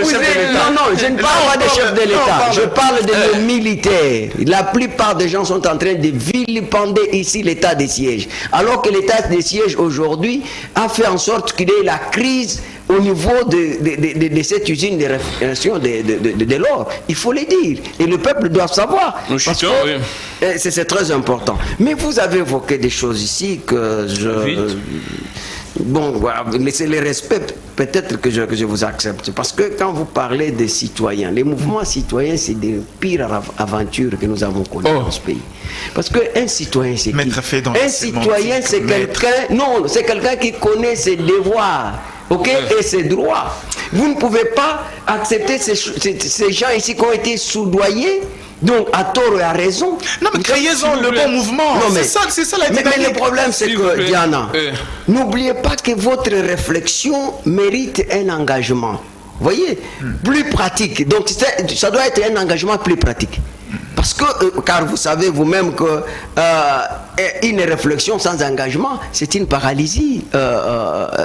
ne parle pas des chefs de l'État. Je parle de nos militaires. La plupart des gens sont en train de vilipender ici l'état de siège. Alors que l'état de siège aujourd'hui a fait en sorte qu'il y ait la crise au niveau de cette usine de réflexion de l'or. Il faut le dire. Et le peuple doit savoir. C'est très important. Mais vous avez évoqué des choses ici que bon, c'est le respect peut-être que je vous accepte. Parce que quand vous parlez des citoyens, les mouvements citoyens, c'est des pires aventures que nous avons connues dans ce pays. Parce qu'un citoyen, c'est qui? Un citoyen, c'est quelqu'un... Non, c'est quelqu'un qui connaît ses devoirs. ok, et ses droits. Vous ne pouvez pas accepter ces gens ici qui ont été soudoyés, donc à tort et à raison. Non, mais créez-en le bon mouvement. Non, c'est ça la dynamique. mais le problème, c'est que, Diana, n'oubliez pas que votre réflexion mérite un engagement. Vous voyez, plus pratique. Donc, ça doit être un engagement plus pratique. Parce que, car vous savez vous-même que une réflexion sans engagement, c'est une paralysie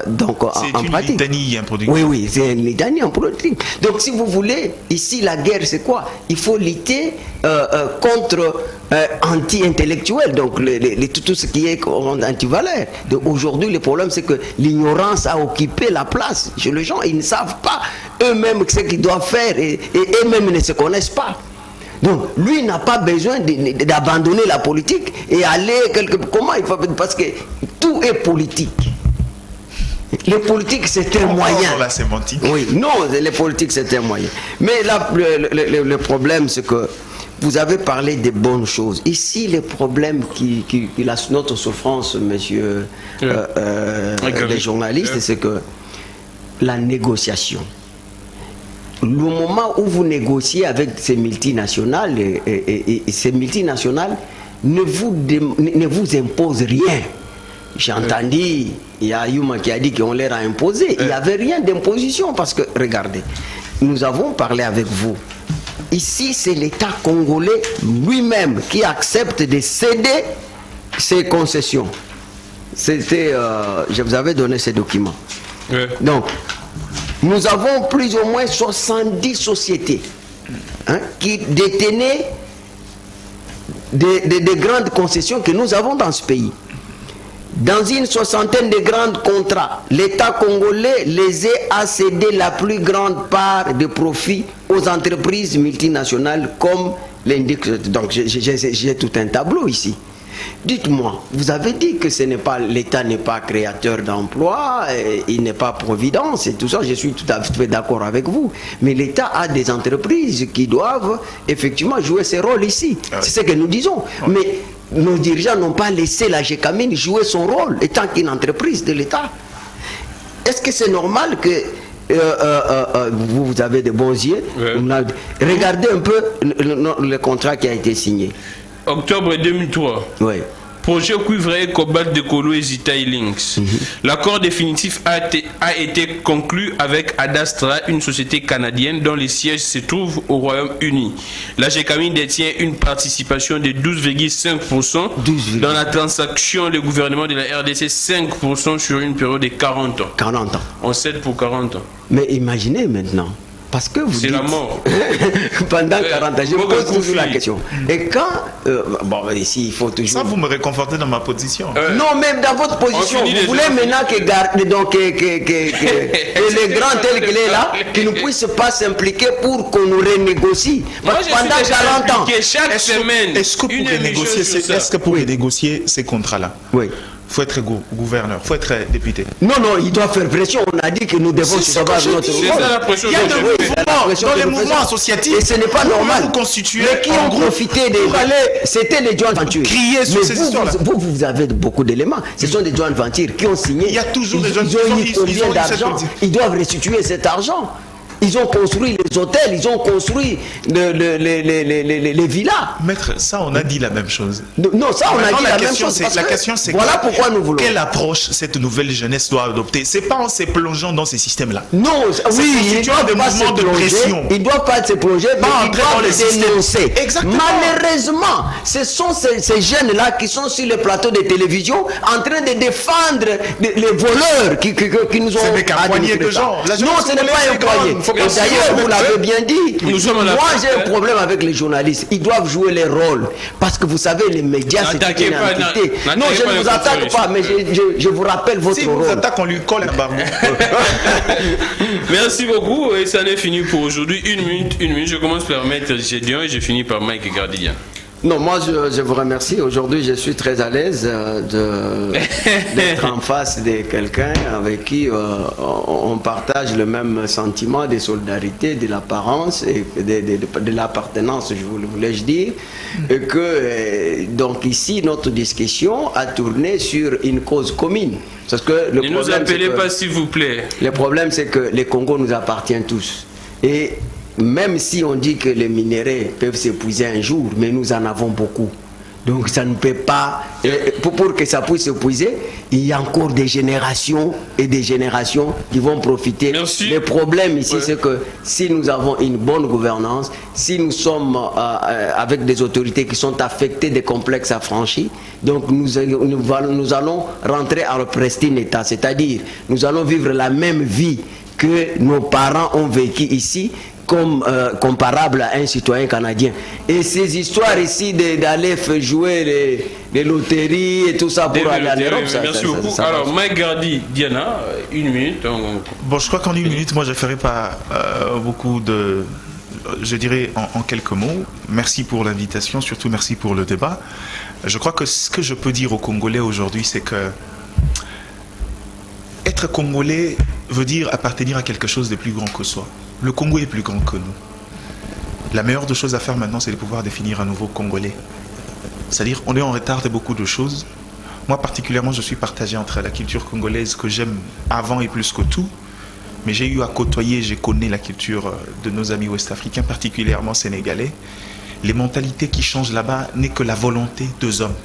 donc, en pratique. C'est une litanie improductive. Oui, c'est une litanie improductive. Donc, si vous voulez, ici, la guerre, c'est quoi? Il faut lutter contre anti-intellectuels, donc tout ce qui est anti-valeur. Aujourd'hui, le problème, c'est que l'ignorance a occupé la place. Les gens, ils ne savent pas eux-mêmes ce qu'ils doivent faire et eux-mêmes ne se connaissent pas. Donc, lui n'a pas besoin d'abandonner la politique et aller comment il faut, parce que tout est politique. Les politiques, c'est un moyen. La sémantique. Oui, non, les politiques, c'est un moyen. Mais là, le problème, c'est que vous avez parlé des bonnes choses. Ici, le problème notre souffrance, monsieur les journalistes, c'est que la négociation. Le moment où vous négociez avec ces multinationales, et ces multinationales ne vous imposent rien. J'ai entendu, il y a Yuma qui a dit qu'on leur a imposé. Il n'y avait rien d'imposition parce que, regardez, nous avons parlé avec vous. Ici, c'est l'État congolais lui-même qui accepte de céder ses concessions. C'était, je vous avais donné ces documents. Donc, nous avons plus ou moins 70 sociétés qui détenaient des grandes concessions que nous avons dans ce pays. Dans une soixantaine de grands contrats, l'État congolais les a cédé la plus grande part de profits aux entreprises multinationales comme l'indique. Donc j'ai tout un tableau ici. Dites-moi, vous avez dit que l'État n'est pas créateur d'emplois, il n'est pas providence et tout ça, je suis tout à fait d'accord avec vous. Mais l'État a des entreprises qui doivent effectivement jouer ce rôle ici. C'est ce que nous disons. Mais nos dirigeants n'ont pas laissé la GECAMIN jouer son rôle étant qu'une entreprise de l'État. Est-ce que c'est normal que vous avez de bons yeux? Regardez un peu le contrat qui a été signé. Octobre 2003. Oui. Projet cuivre et cobalt de Kolwezi Zitaï Links. L'accord définitif a été conclu avec Adastra, une société canadienne dont les sièges se trouvent au Royaume-Uni. La GECAMIN détient une participation de 12,5%. Dans la transaction, le gouvernement de la RDC 5% sur une période de 40 ans. 40 ans. On cède pour 40 ans. Mais imaginez maintenant. Parce que vous c'est dites, la mort. Pendant 40 ans, je pose toujours la question. Et quand... bon, ici, il faut toujours... Ça, vous me réconfortez dans ma position. Non, même dans votre position, vous voulez maintenant que les grands tels qu'il est là, qu'ils ne puissent pas s'impliquer pour qu'on nous renégocie. Parce que pendant 40 ans... Chaque semaine, est-ce que pour renégocier ces contrats-là, oui, il faut être gouverneur, il faut être député? Non, il doit faire pression. On a dit que nous devons savoir notre rôle. Il y a des mouvements dans les mouvements associatifs. Et ce n'est pas normal. Vous constituez mais qui ont profité des... C'était les joint ventures. Crier sur ces histoires-là. Vous avez beaucoup d'éléments. Ce sont des joint ventures qui ont signé. Il y a toujours des joint ventures. Ils ont eu combien d'argent? Ils doivent restituer cet argent. Ils ont construit les hôtels, ils ont construit les villas. Maître, ça on a dit la même chose. Non, ça on a dit la même chose. La question c'est voilà pourquoi nous voulons. Quelle approche cette nouvelle jeunesse doit adopter? C'est pas en se plongeant dans ces systèmes-là. Non, oui, ils doivent des mouvements de pression. Ils doivent pas se plonger, mais ils doivent dénoncer. Exactement. Malheureusement, ce sont ces jeunes-là qui sont sur les plateaux de télévision en train de défendre les voleurs qui nous ont... C'est des poignées de gens. Non, ce n'est pas un poignet. D'ailleurs, vous l'avez bien dit. Moi, j'ai un problème avec les journalistes. Ils doivent jouer les rôles. Parce que vous savez, les médias, c'est une entité. Non, je ne vous attaque pas, mais je vous rappelle votre rôle. Si vous attaque, on lui colle un barreau. Merci beaucoup. Et ça en est fini pour aujourd'hui. Une minute. Je commence par Maître Gédéon et je finis par Mike Gardien. Non, moi je vous remercie. Aujourd'hui, je suis très à l'aise d'être en face de quelqu'un avec qui on partage le même sentiment de solidarité, de l'apparence et de l'appartenance, voulais-je dire. Et que, donc ici, notre discussion a tourné sur une cause commune. Parce que ne nous appelez pas, s'il vous plaît. Le problème, c'est que les Congos nous appartiennent tous. Et même si on dit que les minéraux peuvent s'épuiser un jour, mais nous en avons beaucoup. Donc ça ne peut pas... Pour que ça puisse s'épuiser, il y a encore des générations et des générations qui vont profiter. Merci. Le problème ici, c'est que si nous avons une bonne gouvernance, si nous sommes avec des autorités qui sont affectées des complexes affranchis, donc nous allons rentrer en prestige état, c'est-à-dire nous allons vivre la même vie que nos parents ont vécu ici, comme comparable à un citoyen canadien. Et ces histoires ici d'aller jouer les loteries et tout ça pour aller en Europe, merci beaucoup. Alors, Mike Gardi, Diana, 1 minute. Bon, je crois qu'en 1 minute, moi, je ne ferai pas beaucoup de... Je dirais en quelques mots, merci pour l'invitation, surtout merci pour le débat. Je crois que ce que je peux dire aux Congolais aujourd'hui, c'est que être Congolais veut dire appartenir à quelque chose de plus grand que soi. Le Congo est plus grand que nous. La meilleure des choses à faire maintenant, c'est de pouvoir définir un nouveau Congolais. C'est-à-dire, on est en retard de beaucoup de choses. Moi, particulièrement, je suis partagé entre la culture congolaise que j'aime avant et plus que tout. Mais j'ai eu à côtoyer, j'ai connu la culture de nos amis ouest-africains, particulièrement sénégalais. Les mentalités qui changent là-bas n'est que la volonté des hommes.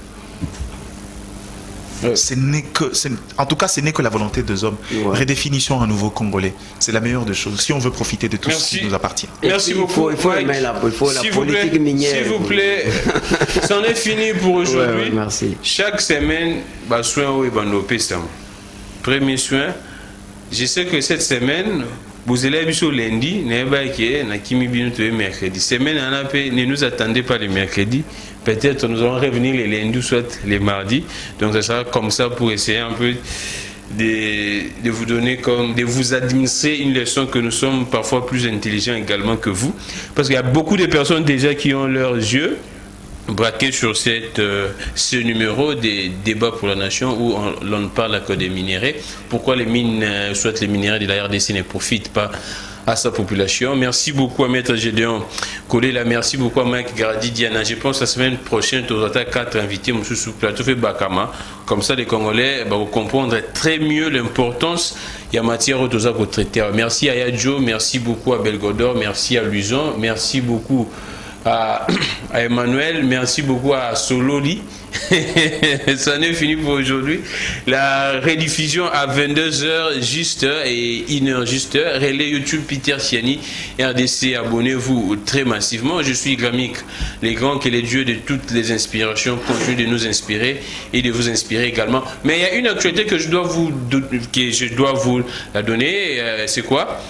En tout cas, ce n'est que la volonté des hommes. Ouais. Redéfinissons un nouveau Congolais. C'est la meilleure des choses. Si on veut profiter de tout ce qui nous appartient. Merci beaucoup. Il faut aimer la politique minière. S'il vous plaît, c'en est fini pour aujourd'hui. Ouais, merci. Chaque semaine, soin au premier soin. Je sais que cette semaine, vous allez sur lundi, mercredi. Semaine, ne nous attendez pas le mercredi. Peut-être nous allons revenir les lundis, soit les mardis. Donc ça sera comme ça pour essayer un peu de vous donner de vous administrer une leçon que nous sommes parfois plus intelligents également que vous. Parce qu'il y a beaucoup de personnes déjà qui ont leurs yeux braqués sur ce numéro des débats pour la nation où l'on ne parle que des minéraux. Pourquoi les mines, soit les minéraux de la RDC ne profitent pas à sa population. Merci beaucoup à Maître Gédéon Kolela, merci beaucoup à Mike Gardi, Diana. Je pense la semaine prochaine, tu auras 4 invités sous plateau fait Bakama. Comme ça, les Congolais vont comprendre très mieux l'importance de la matière au traité. Merci à Yadjo, merci beaucoup à Belgodor, merci à Luison, merci beaucoup à Emmanuel, merci beaucoup à Sololi. Ça n'est fini pour aujourd'hui. La rediffusion à 22h juste et 1h juste. Relais YouTube Peter Siani, RDC, abonnez-vous très massivement. Je suis Gramik, les grands, que les dieux de toutes les inspirations continuent de nous inspirer et de vous inspirer également. Mais il y a une actualité que je dois vous la donner. C'est quoi?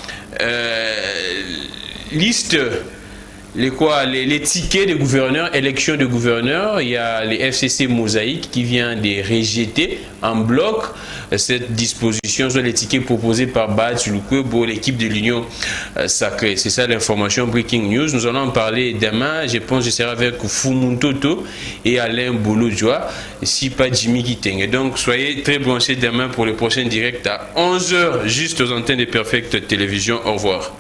Liste. Les tickets de gouverneurs, élections de gouverneurs, il y a les FCC Mosaïque qui vient de rejeter en bloc cette disposition sur les tickets proposés par Bad Lukwebo, l'équipe de l'Union Sacrée. C'est ça l'information Breaking News. Nous allons en parler demain. Je pense que je serai avec Fumuntoto et Alain Bouloudjoa, si pas Jimmy Kiteng. Donc soyez très branchés demain pour le prochain direct à 11h, juste aux antennes de Perfect Télévision. Au revoir.